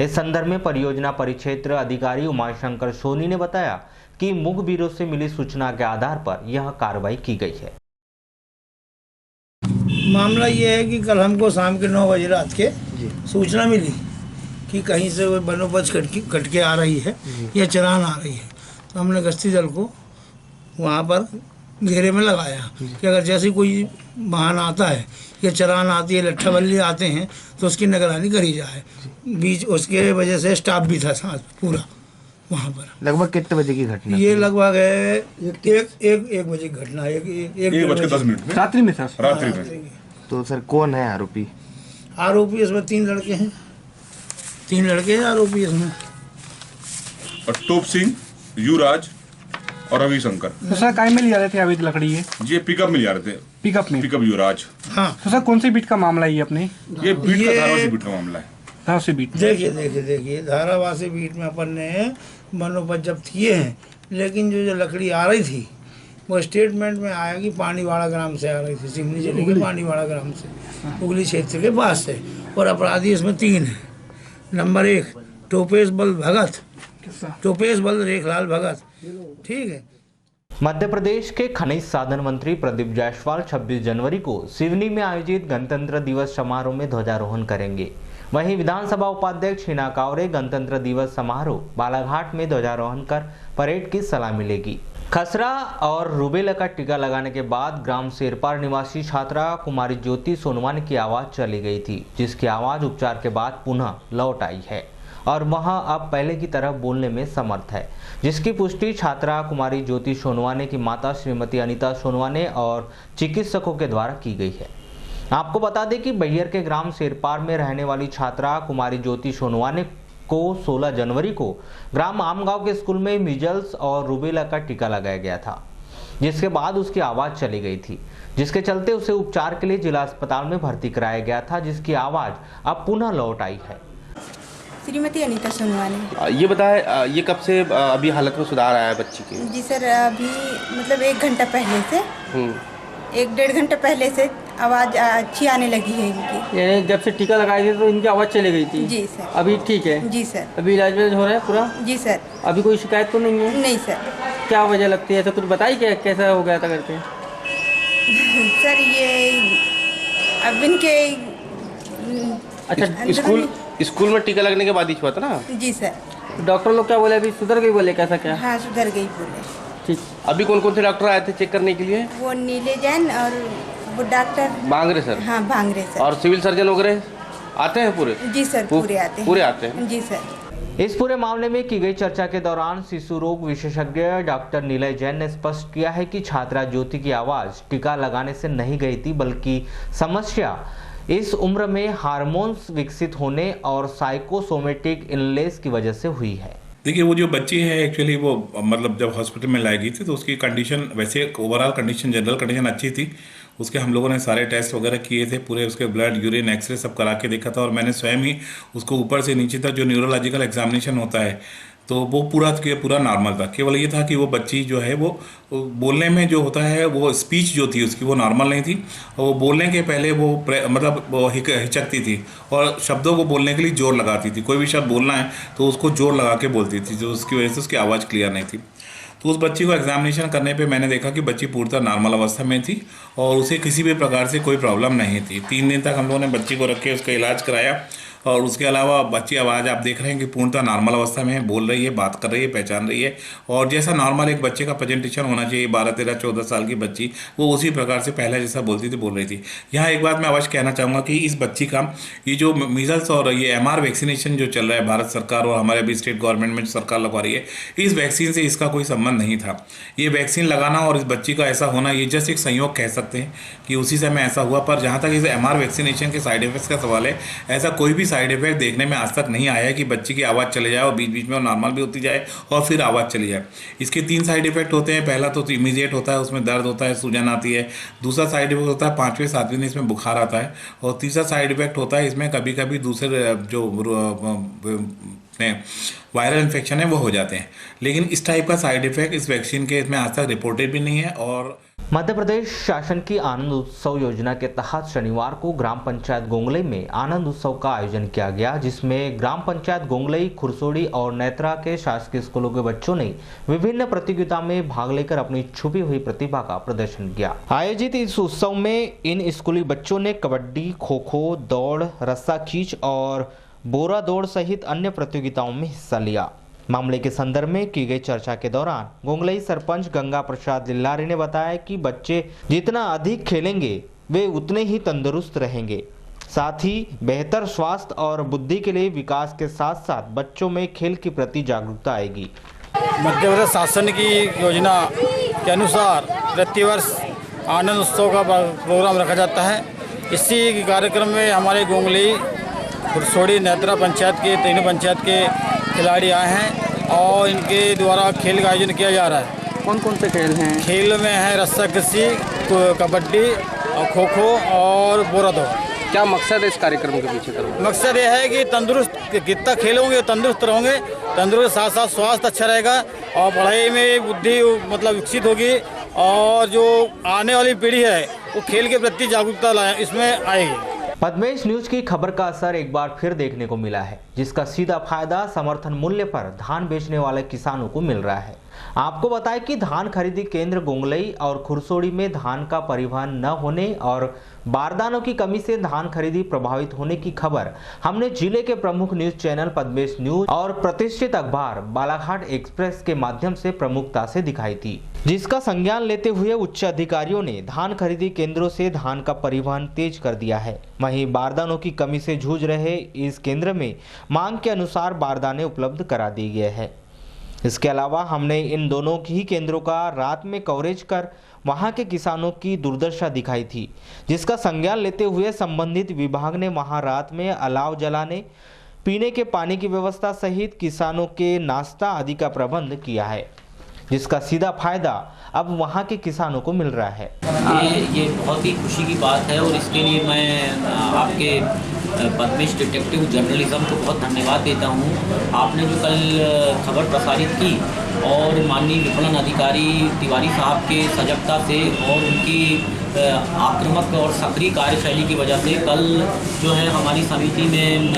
[SPEAKER 11] इस संदर्भ में परियोजना परिक्षेत्र अधिकारी उमाशंकर सोनी ने बताया कि मुखबिरों से मिली सूचना के आधार पर यह कार्रवाई की गई है।
[SPEAKER 21] मामला ये है कि कल हमको शाम के 9 बजे रात के सूचना मिली कि कहीं से वो बंदोबस्त कट के आ रही है या चरान आ रही है, तो हमने गश्ती दल को वहाँ पर घेरे में लगाया कि अगर जैसे कोई वाहन आता है या चरान आती है, लट्ठा बल्ली आते हैं, तो उसकी निगरानी करी जाए। बीच उसके वजह से स्टाफ भी था साथ पूरा वहाँ पर।
[SPEAKER 6] लगभग कितने बजे की घटना?
[SPEAKER 21] ये लगभग है एक बजे की घटना, एक बज के 10 मिनट में,
[SPEAKER 6] रात्रि में सर।
[SPEAKER 21] रात्रि में।
[SPEAKER 6] तो सर कौन है आरोपी?
[SPEAKER 21] आरोपी इसमें 3 लड़के हैं, 3 लड़के हैं आरोपी इसमें।
[SPEAKER 13] टोप सिंह, युवराज और रविशंकर।
[SPEAKER 22] तो सर काय में ले जा रहे थे अवैध लकड़ी? ये
[SPEAKER 13] पिकअप में ले जा रहे थे। पिकअप युवराज।
[SPEAKER 21] हाँ।
[SPEAKER 22] तो सर कौन सी बीट का मामला है ये अपने?
[SPEAKER 13] ये बीट का धारावासी बीट का मामला है।
[SPEAKER 22] धारावासी बीट।
[SPEAKER 21] देखिए धारावासी बीट में अपन ने बनोपत जब्त किए हैं, लेकिन जो लकड़ी आ रही थी वो स्टेटमेंट में आया कि पानीवाड़ा ग्राम से आ रही थी, सिवनी जिले के पानीवाड़ा ग्राम से, उगली क्षेत्र के पास से। और अपराधी इसमें 3 हैं। नंबर 1 टोपेश बल भगत, टोपेश बल रेखलाल भगत, ठीक है।
[SPEAKER 11] मध्य प्रदेश के खनिज साधन मंत्री प्रदीप जायसवाल 26 जनवरी को सिवनी में आयोजित गणतंत्र दिवस समारोह में ध्वजारोहण करेंगे। वहीं विधानसभा उपाध्यक्ष हिना कांवरे गणतंत्र दिवस समारोह बालाघाट में ध्वजारोहण कर परेड की सलामी लेगी। खसरा और रूबेला का टीका लगाने के बाद ग्राम शेरपार निवासी छात्रा कुमारी ज्योति सोनवानी की आवाज चली गई थी, जिसकी आवाज उपचार के बाद पुनः लौट आई है और वह अब पहले की तरह बोलने में समर्थ है, जिसकी पुष्टि छात्रा कुमारी ज्योति सोनवाने की माता श्रीमती अनीता सोनवाने और चिकित्सकों के द्वारा की गई है। आपको बता दें कि बैहर के ग्राम शेरपार में रहने वाली छात्रा कुमारी ज्योति सोनवाने को 16 जनवरी को ग्राम आमगांव के स्कूल में मीजल्स और रूबेला का टीका लगाया गया था, जिसके बाद उसकी आवाज़ चली गई थी, जिसके चलते उसे उपचार के लिए जिला अस्पताल में भर्ती कराया गया था, जिसकी आवाज़ अब पुनः लौट आई है।
[SPEAKER 2] श्रीमती अनीता सोनवानी।
[SPEAKER 3] ये बताए ये कब से अभी हालत में सुधार आया है बच्ची की?
[SPEAKER 2] जी सर, अभी मतलब 1 घंटा पहले से 1-1.5 घंटा पहले से आवाज़ अच्छी आने लगी है इनकी।
[SPEAKER 5] यानी जब से टीका लगाई थी तो इनकी आवाज़ चली गई थी?
[SPEAKER 2] जी सर।
[SPEAKER 5] अभी ठीक है?
[SPEAKER 2] जी सर।
[SPEAKER 5] अभी इलाज हो रहा है पूरा?
[SPEAKER 2] जी सर।
[SPEAKER 5] अभी कोई शिकायत तो नहीं है?
[SPEAKER 2] नहीं सर।
[SPEAKER 5] क्या वजह लगती है, ऐसा कुछ बताइए क्या कैसा हो गया था करके?
[SPEAKER 2] सर ये अब इनके
[SPEAKER 3] अच्छा स्कूल में टीका लगने के बाद ही हुआ था ना?
[SPEAKER 2] जी सर।
[SPEAKER 5] डॉक्टर लोग क्या बोले, अभी सुधर गई बोले, कैसा क्या?
[SPEAKER 2] हाँ सुधर गई बोले।
[SPEAKER 5] ठीक।
[SPEAKER 3] अभी कौन कौन से डॉक्टर आए थे चेक करने के लिए?
[SPEAKER 2] वो नीले जैन और वो डॉक्टर
[SPEAKER 3] भांगरे सर।
[SPEAKER 2] हाँ भांगरे सर।
[SPEAKER 3] और सिविल सर्जन वगैरह आते हैं पूरे?
[SPEAKER 2] जी सर पूरे आते हैं।
[SPEAKER 3] पूरे आते हैं?
[SPEAKER 2] जी सर।
[SPEAKER 11] इस पूरे मामले में की गई चर्चा के दौरान शिशु रोग विशेषज्ञ डॉक्टर नीलय जैन ने स्पष्ट किया है कि छात्रा ज्योति की आवाज टीका लगाने से नहीं गई थी, बल्कि समस्या इस उम्र में हार्मोन्स विकसित होने और साइकोसोमेटिक इलनेस की वजह से हुई है।
[SPEAKER 13] देखिए वो जो बच्ची है एक्चुअली वो मतलब जब हॉस्पिटल में लाई गई थी तो उसकी कंडीशन वैसे ओवरऑल कंडीशन जनरल कंडीशन अच्छी थी। उसके हम लोगों ने सारे टेस्ट वगैरह किए थे, पूरे उसके ब्लड यूरिन एक्सरे सब करा के देखा था और मैंने स्वयं ही उसको ऊपर से नीचे तक जो न्यूरोलॉजिकल एग्जामिनेशन होता है तो वो पूरा नॉर्मल था। केवल ये था कि वो बच्ची जो है वो बोलने में जो होता है वो स्पीच जो थी उसकी वो नॉर्मल नहीं थी और वो बोलने के पहले वो मतलब वो हिचकती थी और शब्दों को बोलने के लिए जोर लगाती थी। कोई भी शब्द बोलना है तो उसको जोर लगा के बोलती थी, जो उसकी वजह से उसकी आवाज़ क्लियर नहीं थी। तो उस बच्ची को एग्जामिनेशन करने पे मैंने देखा कि बच्ची पूर्णतः नॉर्मल अवस्था में थी और उसे किसी भी प्रकार से कोई प्रॉब्लम नहीं थी। 3 दिन तक हम लोगों ने बच्ची को रख के उसका इलाज कराया और उसके अलावा बच्ची आवाज़ आप देख रहे हैं कि पूर्णतः नॉर्मल अवस्था में है, बोल रही है, बात कर रही है, पहचान रही है और जैसा नॉर्मल एक बच्चे का प्रेजेंटेशन होना चाहिए 12, 13, 14 साल की बच्ची वो उसी प्रकार से पहले जैसा बोलती थी बोल रही थी। यहाँ एक बात मैं अवश्य कहना चाहूँगा कि इस बच्ची का ये जो मीजल्स और ये MR वैक्सीनेशन जो चल रहा है भारत सरकार और हमारे अभी स्टेट गवर्नमेंट में जो सरकार लगवा रही है, इस वैक्सीन से इसका कोई संबंध नहीं था। ये वैक्सीन लगाना और इस बच्ची का ऐसा होना ये जस्ट एक संयोग कह सकते हैं कि उसी समय ऐसा हुआ। पर जहाँ तक इस MR वैक्सीनेशन के साइड इफेक्ट्स का सवाल है, ऐसा कोई भी साइड इफेक्ट देखने में आज तक नहीं आया कि बच्ची की आवाज़ चले जाए और बीच बीच में नॉर्मल भी होती जाए और फिर आवाज़ चली जाए। इसके 3 साइड इफेक्ट होते हैं। पहला तो इमीडिएट होता है, उसमें दर्द होता है, सूजन आती है। दूसरा साइड इफेक्ट होता है 5वें 7वें दिन इसमें बुखार आता है और तीसरा साइड इफेक्ट होता है इसमें कभी कभी दूसरे जो वायरल इन्फेक्शन है वो हो जाते हैं। लेकिन इस टाइप का साइड इफेक्ट इस वैक्सीन के इसमें आज तक रिपोर्टेड भी नहीं है। और
[SPEAKER 11] मध्य प्रदेश शासन की आनंद उत्सव योजना के तहत शनिवार को ग्राम पंचायत गोंगलई में आनंद उत्सव का आयोजन किया गया, जिसमें ग्राम पंचायत गोंगलई, खुरसोड़ी और नेत्रा के शासकीय स्कूलों के बच्चों ने विभिन्न प्रतियोगिता में भाग लेकर अपनी छुपी हुई प्रतिभा का प्रदर्शन किया। आयोजित इस उत्सव में इन स्कूली बच्चों ने कबड्डी, खो-खो, दौड़, रस्सा खींच और बोरा दौड़ सहित अन्य प्रतियोगिताओं में हिस्सा लिया। मामले के संदर्भ में की गई चर्चा के दौरान गोंगलई सरपंच गंगा प्रसाद लिल्लारी ने बताया कि बच्चे जितना अधिक खेलेंगे वे उतने ही तंदुरुस्त रहेंगे, साथ ही बेहतर स्वास्थ्य और बुद्धि के लिए विकास के साथ साथ बच्चों में खेल के प्रति जागरूकता आएगी।
[SPEAKER 5] मध्य प्रदेश शासन की योजना के अनुसार प्रतिवर्ष आनंद उत्सव का प्रोग्राम रखा जाता है। इसी कार्यक्रम में हमारे गोंगलई, खुरसोड़ी, नेत्रा पंचायत के तीनों पंचायत के खिलाड़ी आए हैं और इनके द्वारा खेल का आयोजन किया जा रहा है।
[SPEAKER 4] कौन कौन से खेल हैं?
[SPEAKER 5] खेल में है रस्सा कसी, कबड्डी और खो-खो और बोरा दौड़।
[SPEAKER 3] क्या मकसद है इस कार्यक्रम के पीछे?
[SPEAKER 5] मकसद ये है कि तंदुरुस्त जितना खेलोगे तंदुरुस्त रहोगे, तंदुरुस्त के साथ साथ स्वास्थ्य अच्छा रहेगा और पढ़ाई में बुद्धि मतलब विकसित होगी और जो आने वाली पीढ़ी है वो खेल के प्रति जागरूकता इसमें आएगी।
[SPEAKER 11] पद्मेश न्यूज की खबर का असर एक बार फिर देखने को मिला है, जिसका सीधा फायदा समर्थन मूल्य पर धान बेचने वाले किसानों को मिल रहा है। आपको बताएं कि धान खरीदी केंद्र गोंगलई और खुरसोड़ी में धान का परिवहन न होने और बारदानों की कमी से धान खरीदी प्रभावित होने की खबर हमने जिले के प्रमुख न्यूज चैनल पद्मेश न्यूज और प्रतिष्ठित अखबार बालाघाट एक्सप्रेस के माध्यम से प्रमुखता से दिखाई थी, जिसका संज्ञान लेते हुए उच्च अधिकारियों ने धान खरीदी केंद्रों से धान का परिवहन तेज कर दिया है। वहीं बारदानों की कमी से जूझ रहे इस केंद्र में मांग के अनुसार बारदाने उपलब्ध करा दिए गए हैं। इसके अलावा हमने इन दोनों ही केंद्रों का रात में कवरेज कर वहां के किसानों की दुर्दशा दिखाई थी, जिसका संज्ञान लेते हुए संबंधित विभाग ने वहां रात में अलाव जलाने, पीने के पानी की व्यवस्था सहित किसानों के नाश्ता आदि का प्रबंध किया है, जिसका सीधा फायदा अब वहां के किसानों को मिल रहा है।
[SPEAKER 4] ये बहुत ही खुशी की बात है और इसके लिए मैं आपके पद्मेश डिटेक्टिव जर्नलिज्म को बहुत धन्यवाद देता हूँ। आपने जो कल खबर प्रसारित की और माननीय विपणन अधिकारी तिवारी साहब के सजगता से और उनकी आक्रामक और सक्रिय कार्यशैली की वजह से कल जो है हमारी समिति में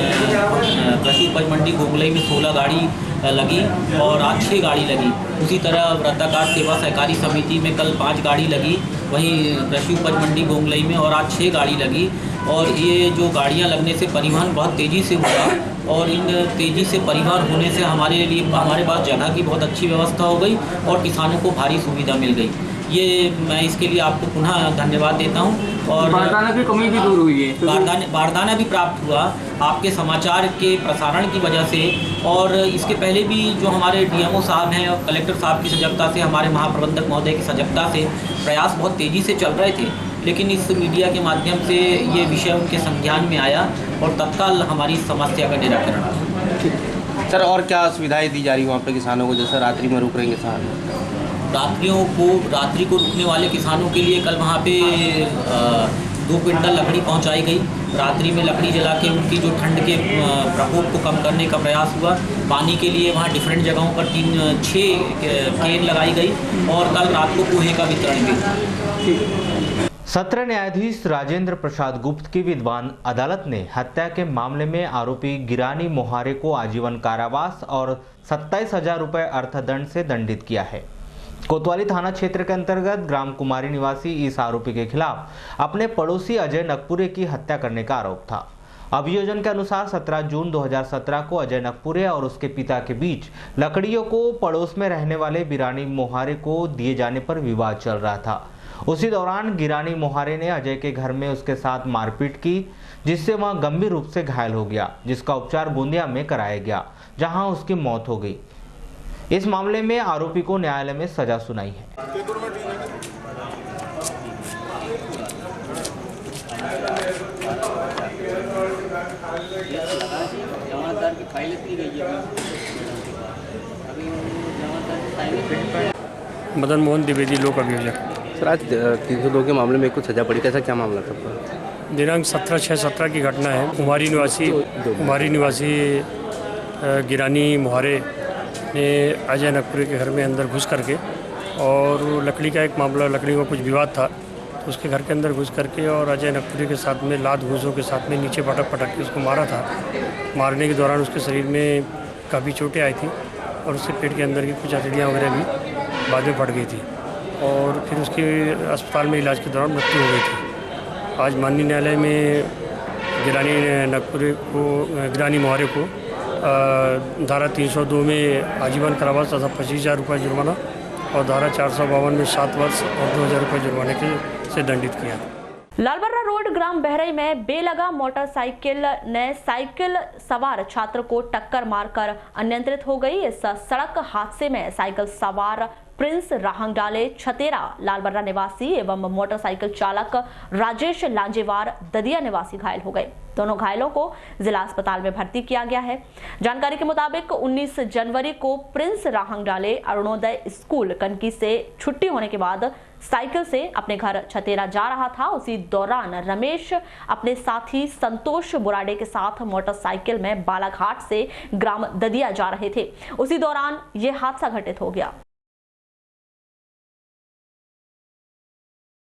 [SPEAKER 4] कृषि उपज मंडी गोंगलई में 16 गाड़ी लगी और आज 6 गाड़ी लगी। उसी तरह वृत्ताकार सेवा सहकारी समिति में कल 5 गाड़ी लगी, वहीं कृषि उपज मंडी गोंगलई में और आज 6 गाड़ी लगी। और ये जो गाड़ियां लगने से परिवहन बहुत तेज़ी से हुआ और इन तेज़ी से परिवहन होने से हमारे पास जगह की बहुत अच्छी व्यवस्था हो गई और किसानों को भारी सुविधा मिल गई। ये मैं इसके लिए आपको पुनः धन्यवाद देता हूँ। और
[SPEAKER 22] बारदाना की कमी भी दूर हुई है,
[SPEAKER 4] बारदाना भी प्राप्त हुआ आपके समाचार के प्रसारण की वजह से। और इसके पहले भी जो हमारे डीएमओ साहब हैं और कलेक्टर साहब की सजगता से, हमारे महाप्रबंधक महोदय की सजगता से प्रयास बहुत तेज़ी से चल रहे थे, लेकिन इस मीडिया के माध्यम से ये विषय उनके संज्ञान में आया और तत्काल हमारी समस्या का निराकरण हुआ।
[SPEAKER 3] सर, और क्या सुविधाएं दी जा रही वहाँ पे किसानों को, जैसे रात्रि में रुक रहे किसान?
[SPEAKER 4] रात्रि को रुकने वाले किसानों के लिए कल वहाँ पे 2 क्विंटल लकड़ी पहुँचाई गई। रात्रि में लकड़ी जला के उनकी जो ठंड के प्रकोप को कम करने का प्रयास हुआ। पानी के लिए वहाँ डिफरेंट जगहों पर 6 केन लगाई गई और कल रात को पोहे का वितरण भी।
[SPEAKER 11] सत्र न्यायाधीश राजेंद्र प्रसाद गुप्त की विद्वान अदालत ने हत्या के मामले में आरोपी गिरानी मोहारे को आजीवन कारावास और 27,000 रुपये अर्थदंड से दंडित किया है। कोतवाली थाना क्षेत्र के अंतर्गत ग्राम कुमारी निवासी इस आरोपी के खिलाफ अपने पड़ोसी अजय नकपुरे की हत्या करने का आरोप था। अभियोजन के अनुसार 17 जून 2017 को अजय नकपुरे और उसके पिता के बीच लकड़ियों को पड़ोस में रहने वाले गिरानी मोहारे को दिए जाने पर विवाद चल रहा था। उसी दौरान गिरानी मोहारे ने अजय के घर में उसके साथ मारपीट की, जिससे वह गंभीर रूप से घायल हो गया, जिसका उपचार गोंदिया में कराया गया, जहां उसकी मौत हो गई। इस मामले में आरोपी को न्यायालय में सजा सुनाई है।
[SPEAKER 22] मदन मोहन द्विवेदी लोक अभियोजक।
[SPEAKER 3] सर, आज 302 के मामले में कुछ सजा पड़ी, कैसा क्या मामला था?
[SPEAKER 22] दिनांक 17/6/17 की घटना है। कुमारी निवासी गिरानी मोहारे ने अजय नकपुरे के घर में अंदर घुस करके और लकड़ी का एक मामला, लकड़ी का कुछ विवाद था, तो उसके घर के अंदर घुस करके और अजय नकपुरे के साथ में लात घूंसों के साथ में नीचे पटक के उसको मारा था। मारने के दौरान उसके शरीर में काफ़ी चोटें आई थी और उसके पेट के अंदर की कुछ हड्डियाँ वगैरह भी बाद में फट गई थी और फिर उसकी अस्पताल में इलाज के दौरान मृत्यु हो गई थी। आज माननीय न्यायालय में गिरानी मोहारे को धारा 302 में आजीवन कारावास तथा 25,000 रुपये जुर्माना और धारा 452 में 7 वर्ष और 2,000 रुपये जुर्माने से दंडित किया।
[SPEAKER 1] लालबर्रा रोड ग्राम बहरई में बेलगा मोटरसाइकिल ने साइकिल सवार छात्र को टक्कर मारकर अनियंत्रित हो गई। इस सड़क हादसे में साइकिल सवार प्रिंस राहंगडाले छतेरा लालबर्रा निवासी एवं मोटरसाइकिल चालक राजेश लांजेवार ददिया निवासी घायल हो गए। दोनों घायलों को जिला अस्पताल में भर्ती किया गया है। जानकारी के मुताबिक 19 जनवरी को प्रिंस राहंगडाले अरुणोदय स्कूल कनकी से छुट्टी होने के बाद साइकिल से अपने घर छतेरा जा रहा था। उसी दौरान रमेश अपने साथी संतोष बुराडे के साथ मोटरसाइकिल में बालाघाट से ग्राम ददिया जा रहे थे। उसी दौरान यह हादसा घटित हो गया।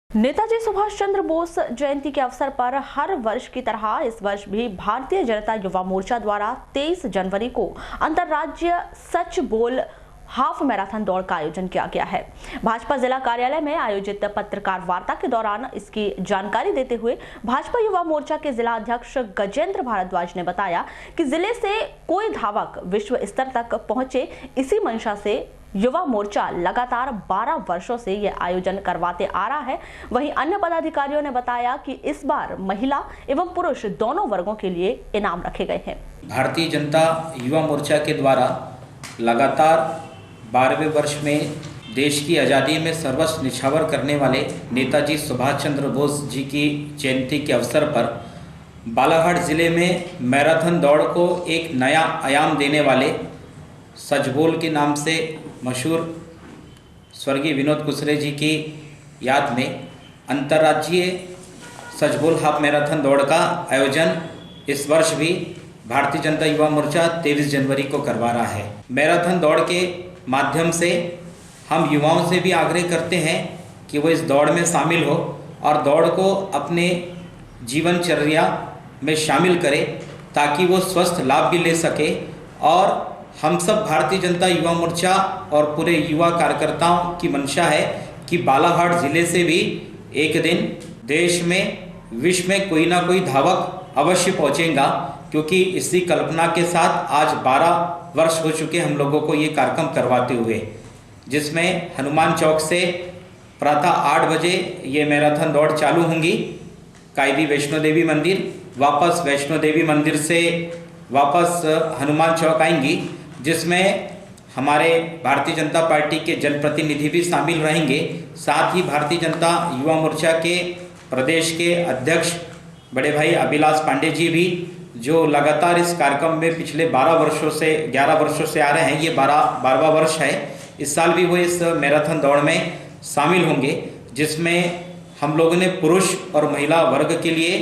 [SPEAKER 1] नेताजी सुभाष चंद्र बोस जयंती के अवसर पर हर वर्ष की तरह इस वर्ष भी भारतीय जनता युवा मोर्चा द्वारा 23 जनवरी को अंतर्राज्यीय सच बोल हाफ मैराथन दौड़ का आयोजन किया गया है। भाजपा जिला कार्यालय में आयोजित पत्रकार वार्ता के दौरान इसकी जानकारी देते हुए भाजपा युवा मोर्चा के जिला अध्यक्ष गजेंद्र भारद्वाज ने बताया कि जिले से कोई धावक विश्व स्तर तक पहुंचे, इसी मंशा से युवा मोर्चा लगातार 12 वर्षों से यह आयोजन करवाते आ रहा है। वहीं अन्य पदाधिकारियों ने बताया कि इस बार महिला एवं पुरुष दोनों वर्गों के लिए इनाम रखे गए हैं।
[SPEAKER 4] भारतीय जनता युवा मोर्चा के द्वारा लगातार 12वें वर्ष में देश की आज़ादी में सर्वस्व निछावर करने वाले नेताजी सुभाष चंद्र बोस जी की जयंती के अवसर पर बालाघाट जिले में मैराथन दौड़ को एक नया आयाम देने वाले सजबोल के नाम से मशहूर स्वर्गीय विनोद कुसरे जी की याद में अंतर्राज्यीय सजबोल हाफ मैराथन दौड़ का आयोजन इस वर्ष भी भारतीय जनता युवा मोर्चा 23 जनवरी को करवा रहा है। मैराथन दौड़ के माध्यम से हम युवाओं से भी आग्रह करते हैं कि वो इस दौड़ में शामिल हो और दौड़ को अपने जीवनचर्या में शामिल करें ताकि वो स्वस्थ लाभ भी ले सके। और हम सब भारतीय जनता युवा मोर्चा और पूरे युवा कार्यकर्ताओं की मंशा है कि बालाघाट जिले से भी एक दिन देश में विश्व में कोई ना कोई धावक अवश्य पहुंचेगा, क्योंकि इसी कल्पना के साथ आज 12 वर्ष हो चुके हम लोगों को ये कार्यक्रम करवाते हुए, जिसमें हनुमान चौक से प्रातः 8 बजे ये मैराथन दौड़ चालू होंगी। कायदी वैष्णो देवी मंदिर, वापस वैष्णो देवी मंदिर से वापस हनुमान चौक आएंगी, जिसमें हमारे भारतीय जनता पार्टी के जनप्रतिनिधि भी शामिल रहेंगे। साथ ही भारतीय जनता युवा मोर्चा के प्रदेश के अध्यक्ष बड़े भाई अभिलाष पांडे जी भी, जो लगातार इस कार्यक्रम में पिछले 11 वर्षों से आ रहे हैं, ये 12वां वर्ष है। इस साल भी वो इस मैराथन दौड़ में शामिल होंगे, जिसमें हम लोगों ने पुरुष और महिला वर्ग के लिए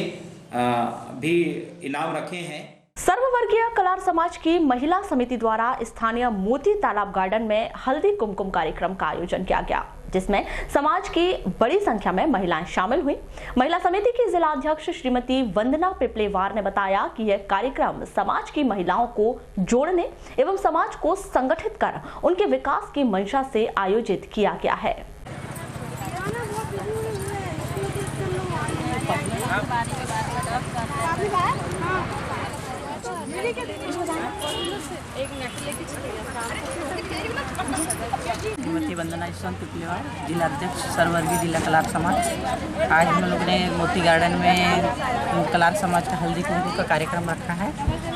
[SPEAKER 4] भी इनाम रखे हैं।
[SPEAKER 1] सर्ववर्गीय कलार समाज की महिला समिति द्वारा स्थानीय मोती तालाब गार्डन में हल्दी कुमकुम कार्यक्रम का आयोजन किया गया, जिसमें समाज की बड़ी संख्या में महिलाएं शामिल हुई। महिला समिति की जिला अध्यक्ष श्रीमती वंदना पिपलेवार ने बताया कि यह कार्यक्रम समाज की महिलाओं को जोड़ने एवं समाज को संगठित कर उनके विकास की मंशा से आयोजित किया गया है।
[SPEAKER 8] श्रीमती वंदना पिपलेवार, जिला अध्यक्ष सर्ववर्गीय जिला कलार समाज। आज हम लोग ने मोती गार्डन में कलार समाज का हल्दी कुमकुम का कार्यक्रम रखा है,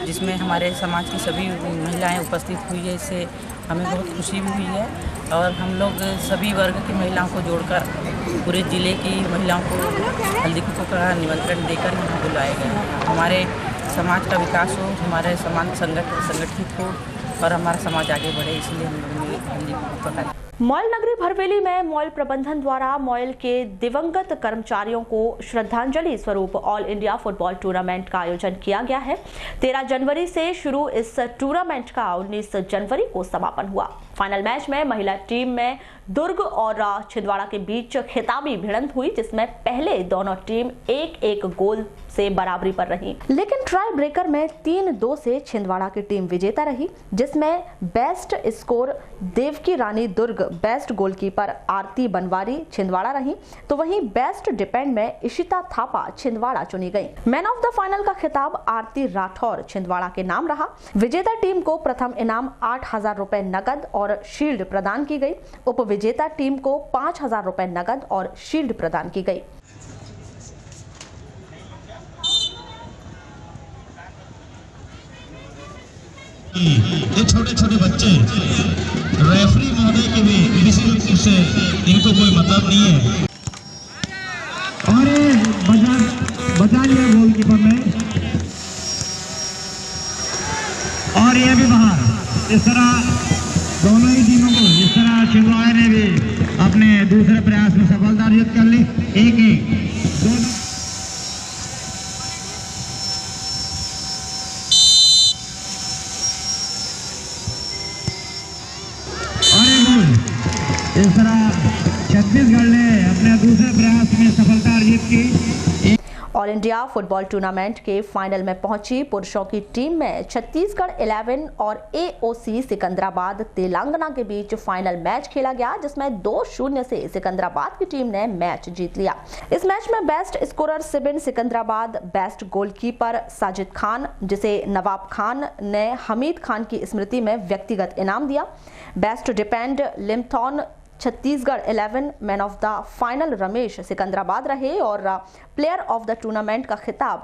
[SPEAKER 8] जिसमें हमारे समाज की सभी महिलाएं उपस्थित हुई है। इससे हमें बहुत खुशी भी हुई है और हम लोग सभी वर्ग की महिलाओं को जोड़कर पूरे ज़िले की महिलाओं को हल्दी कुमकुम का निमंत्रण देकर यहाँ बुलाया गया। हमारे समाज का विकास हो, हमारे समाज संगठित हो और हमारा समाज आगे बढ़े, इसलिए हम लोगों ने हल्दी कुमकुम का।
[SPEAKER 1] मॉयल नगरी भरवेली में मॉयल प्रबंधन द्वारा मॉयल के दिवंगत कर्मचारियों को श्रद्धांजलि स्वरूप ऑल इंडिया फुटबॉल टूर्नामेंट का आयोजन किया गया है। 13 जनवरी से शुरू इस टूर्नामेंट का 19 जनवरी को समापन हुआ। फाइनल मैच में महिला टीम में दुर्ग और छिंदवाड़ा के बीच खिताबी भिड़ंत हुई, जिसमें पहले दोनों टीम 1-1 गोल से बराबरी पर रही, लेकिन ट्राई ब्रेकर में 3-2 से छिंदवाड़ा की टीम विजेता रही, जिसमें बेस्ट स्कोर देवकी रानी दुर्ग, बेस्ट गोलकीपर आरती बनवारी छिंदवाड़ा रही, तो वहीं बेस्ट डिफेंड में इशिता थापा छिंदवाड़ा चुनी गई। मैन ऑफ द फाइनल का खिताब आरती राठौर छिंदवाड़ा के नाम रहा। विजेता टीम को प्रथम इनाम 8,000 रुपए नकद और शील्ड प्रदान की गई। उप विजेता टीम को 5,000 रुपए नकद और शील्ड प्रदान की गई।
[SPEAKER 9] ये छोटे छोटे बच्चे रेफरी महोदय के भी किसी से इनको कोई मतलब नहीं है। और बचा लिया गोलकीपर ने और ये भी बाहर। इस तरह दोनों ही टीमों को, इस तरह छिंदवाड़ा ने भी अपने दूसरे प्रयास में सफलता अर्जित कर ली। 1-1 दोनों इस तरह छत्तीसगढ़ ने अपने दूसरे प्रयास में सफलता अर्जित की।
[SPEAKER 1] ऑल इंडिया फुटबॉल टूर्नामेंट के फाइनल में पहुंची पुरुषों की टीम में छत्तीसगढ़ 11 और AOC सिकंदराबाद तेलंगाना के बीच फाइनल मैच खेला गया, जिसमें 2-0 से सिकंदराबाद की टीम ने मैच जीत लिया। इस मैच में best scorer Sibin Secunderabad, best goalkeeper Sajid Khan, जिसे नवाब खान ने हमीद खान की स्मृति में व्यक्तिगत इनाम दिया। बेस्ट डिफेंड लिमथॉन Chhattisgarh 11, man of the final Ramesh Secunderabad रहे और प्लेयर ऑफ द टूर्नामेंट का खिताब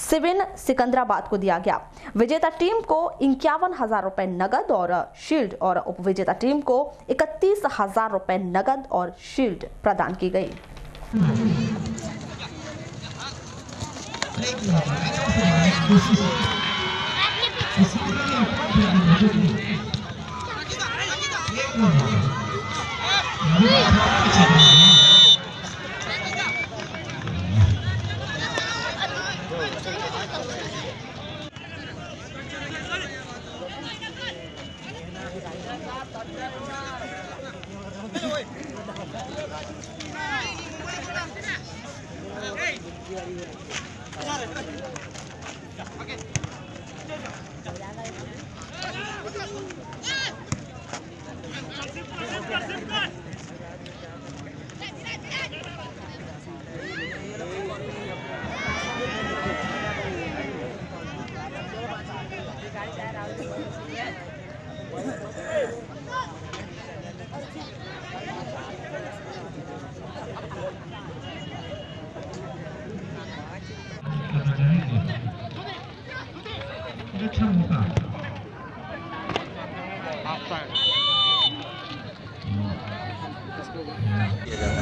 [SPEAKER 1] सिबिन सिकंदराबाद को दिया गया। विजेता टीम को 51,000 रुपए नगद और शील्ड और उपविजेता टीम को 31,000 रुपए नगद और शील्ड प्रदान की गई।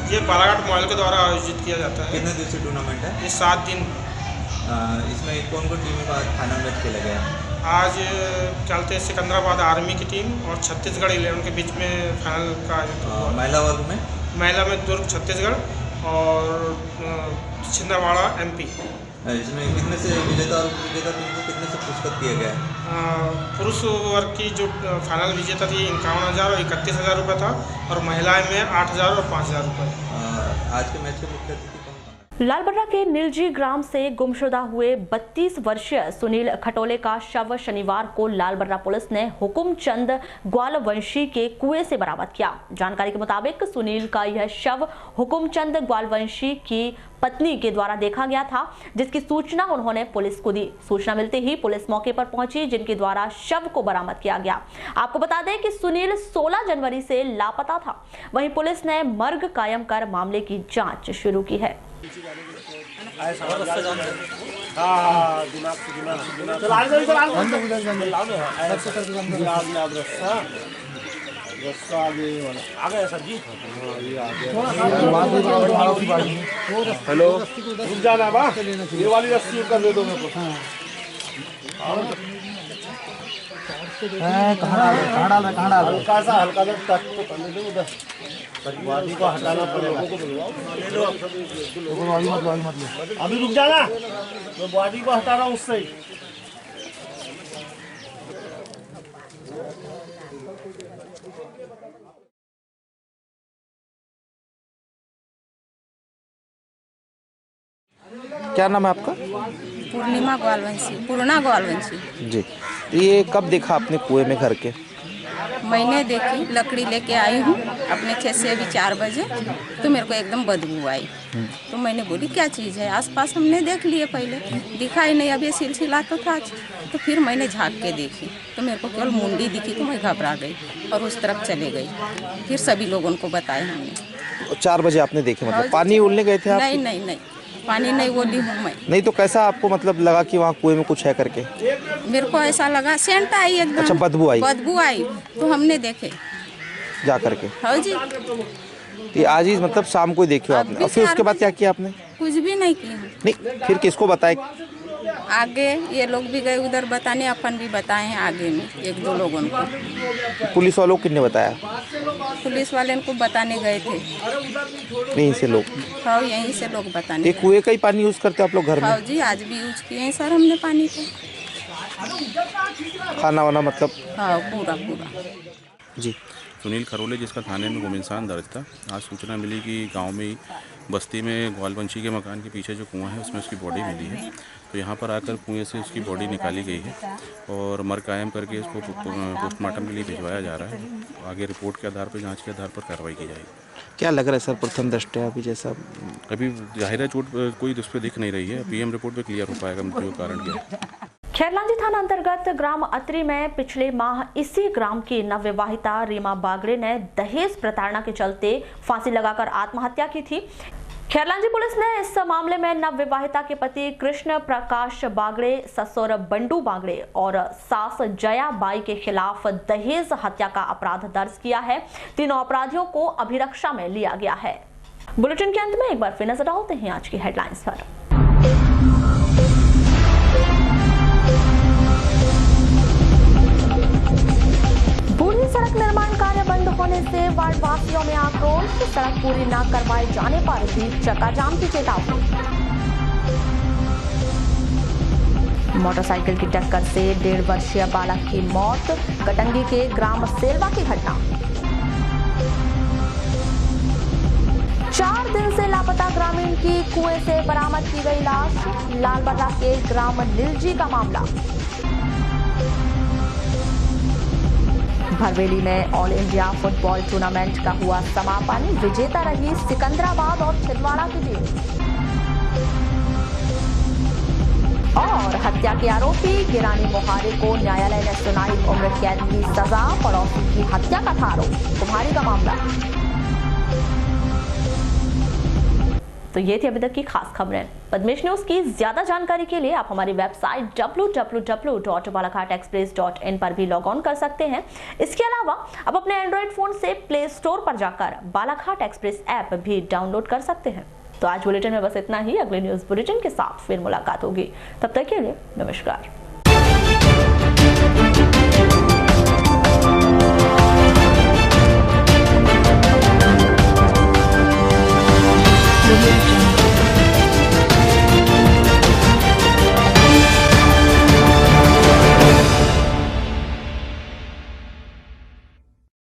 [SPEAKER 10] ये बालाघाट मॉल के द्वारा आयोजित किया जाता है।
[SPEAKER 12] कितने दिवसीय टूर्नामेंट है?
[SPEAKER 10] ये 7 दिन।
[SPEAKER 12] इसमें कौन कौन टीमों का फाइनल मैच खेला गया है?
[SPEAKER 10] आज चलते सिकंदराबाद आर्मी की टीम और छत्तीसगढ़ 11 के बीच में फाइनल का आयोजित हुआ।
[SPEAKER 12] महिला वर्ग में?
[SPEAKER 10] महिला में दुर्ग छत्तीसगढ़ और छिंदवाड़ा MP।
[SPEAKER 12] इसमें कितने से विजेता और विजेता टीम को कितने से पुरस्कृत किया गया है?
[SPEAKER 10] पुरुष वर्ग की जो फाइनल विजेता थी 51,000 और 31,000 रुपये था और महिलाएं में 8,000 और 5,000 रुपये।
[SPEAKER 12] आज के मैच के मुख्य अतिथि
[SPEAKER 1] लालबर्रा के नीलजी ग्राम से गुमशुदा हुए 32 वर्षीय सुनील खटोले का शव शनिवार को लालबर्रा पुलिस ने हुकुमचंद ग्वालवंशी के कुएं से बरामद किया। जानकारी के मुताबिक सुनील का यह शव हुकुमचंद ग्वालवंशी की पत्नी के द्वारा देखा गया था, जिसकी सूचना उन्होंने पुलिस को दी। सूचना मिलते ही पुलिस मौके पर पहुंची, जिनके द्वारा शव को बरामद किया गया। आपको बता दें कि सुनील 16 जनवरी से लापता था। वहीं पुलिस ने मर्ग कायम कर मामले की जांच शुरू की है।
[SPEAKER 10] हेलो, रुक जाना बा, ये वाली रस्सी कर दे दो मेरे को।
[SPEAKER 7] कहाँ डाल
[SPEAKER 10] हल्का सा टच तो करने दो उधर, वादी को हटाना पड़ेगा। अभी रुक जाना, मैं वादी को हटा रहा हूँ उससे।
[SPEAKER 23] क्या नाम है आपका?
[SPEAKER 24] पूर्णिमा ग्वालवंशी, पूर्णा ग्वालवंशी
[SPEAKER 23] जी। ये कब देखा आपने कुएं में घर के?
[SPEAKER 24] मैंने देखी, लकड़ी लेके आई हूँ अपने खेत से अभी 4 बजे, तो मेरे को एकदम बदबू आई। तो मैंने बोली क्या चीज़ है, आसपास हमने देख लिए, पहले दिखाई नहीं, अब ये सिलसिला तो था। तो फिर मैंने झाँक के देखी तो मेरे को केवल मुंडी दिखी, तो मैं घबरा गई और उस तरफ चले गई। फिर सभी लोगों को बताया हमने।
[SPEAKER 23] 4 बजे आपने देखे, मतलब पानी उड़ने गए थे आप?
[SPEAKER 24] नहीं नहीं नहीं, पानी नहीं बोली हूँ मैं।
[SPEAKER 23] नहीं तो कैसा आपको मतलब लगा कि वहाँ कुएं में कुछ है करके?
[SPEAKER 24] मेरे को ऐसा लगा, सेंट आई एकदम।
[SPEAKER 23] अच्छा, बदबू आई?
[SPEAKER 24] बदबू आई तो हमने देखे
[SPEAKER 23] जा करके।
[SPEAKER 24] हाँ जी।
[SPEAKER 23] ये आज ही मतलब शाम को ही देखे आपने, और फिर उसके बाद क्या किया आपने?
[SPEAKER 24] कुछ भी नहीं किया।
[SPEAKER 23] नहीं, फिर किसको बताए?
[SPEAKER 24] आगे ये लोग भी गए उधर बताने, अपन भी बताए हैं आगे में 1-2 लोगों को।
[SPEAKER 23] पुलिस वालों को किसने बताया?
[SPEAKER 24] पुलिस वाले को बताने गए थे।
[SPEAKER 23] यहीं से लोग?
[SPEAKER 24] हाँ, यहीं से लोग बताने।
[SPEAKER 23] ये कुएं का ही पानी यूज करते हो आप लोग घर में?
[SPEAKER 24] हाँ जी, आज भी यूज किए हैं सर हमने पानी को।
[SPEAKER 23] खाना वाना मतलब?
[SPEAKER 24] हाँ, पूरा
[SPEAKER 23] जी।
[SPEAKER 25] सुनील खरोले, जिसका थाने में गुम इंसान दर्ज था, आज सूचना मिली कि गांव में
[SPEAKER 14] बस्ती में ग्वालवंशी के मकान के पीछे जो कुआं है उसमें उसकी बॉडी मिली है। तो यहाँ पर आकर कुएं से उसकी बॉडी निकाली गई है और मर कायम करके उसको पोस्टमार्टम के लिए भिजवाया जा रहा है। आगे रिपोर्ट के आधार पर, जांच के आधार पर कार्रवाई की जाएगी।
[SPEAKER 23] क्या लग रहा है सर प्रथम दृष्टया अभी जैसा?
[SPEAKER 14] अभी जाहिर है चोट कोई उस पर दिख नहीं रही है। पीएम रिपोर्ट पे क्लियर हो पाएगा मृत्यु का कारण क्या है।
[SPEAKER 1] खैरलांजी थाना अंतर्गत ग्राम अतरी में पिछले माह इसी ग्राम की नवविवाहिता रीमा बागड़े ने दहेज प्रताड़ना के चलते फांसी लगाकर आत्महत्या की थी। खैरलांजी पुलिस ने इस मामले में नवविवाहिता के पति कृष्ण प्रकाश बागड़े, ससुर बंडू बागड़े और सास जया बाई के खिलाफ दहेज हत्या का अपराध दर्ज किया है। तीनों अपराधियों को अभिरक्षा में लिया गया है। बुलेटिन के अंत में एक बार फिर नजर डालते हैं आज की हेडलाइंस पर। बूढ़ी सड़क निर्माण कार्य बंद होने से वार्ड वासियों में आक्रोश। सड़क पूरी न करवाए जाने पर भी चक्काजाम की चेतावनी। मोटरसाइकिल की टक्कर से 1.5 वर्षीय बालक की मौत। कटंगी के ग्राम सेलवा की घटना। 4 दिन से लापता ग्रामीण की कुएं से बरामद की गई लाश। लालबर्रा के ग्राम निलजी का मामला। भरवेली में ऑल इंडिया फुटबॉल टूर्नामेंट का हुआ समापन। विजेता रही सिकंदराबाद और छिंदवाड़ा की टीम। और हत्या के आरोपी गिरानी मोहारे को न्यायालय ने सुनाई उम्र कैद की सजा। पड़ोसी की हत्या का था आरोप। कुम्हारी का मामला। तो ये थी अभी तक की खास खबरें। पद्मेश न्यूज की ज्यादा जानकारी के लिए आप हमारी वेबसाइट www.balaghatexpress.in पर भी लॉग ऑन कर सकते हैं। इसके अलावा आप अपने एंड्रॉइड फोन से प्ले स्टोर पर जाकर बालाघाट एक्सप्रेस ऐप भी डाउनलोड कर सकते हैं। तो आज बुलेटिन में बस इतना ही। अगले न्यूज बुलेटिन के साथ फिर मुलाकात होगी। तब तक के लिए नमस्कार।
[SPEAKER 15] Moving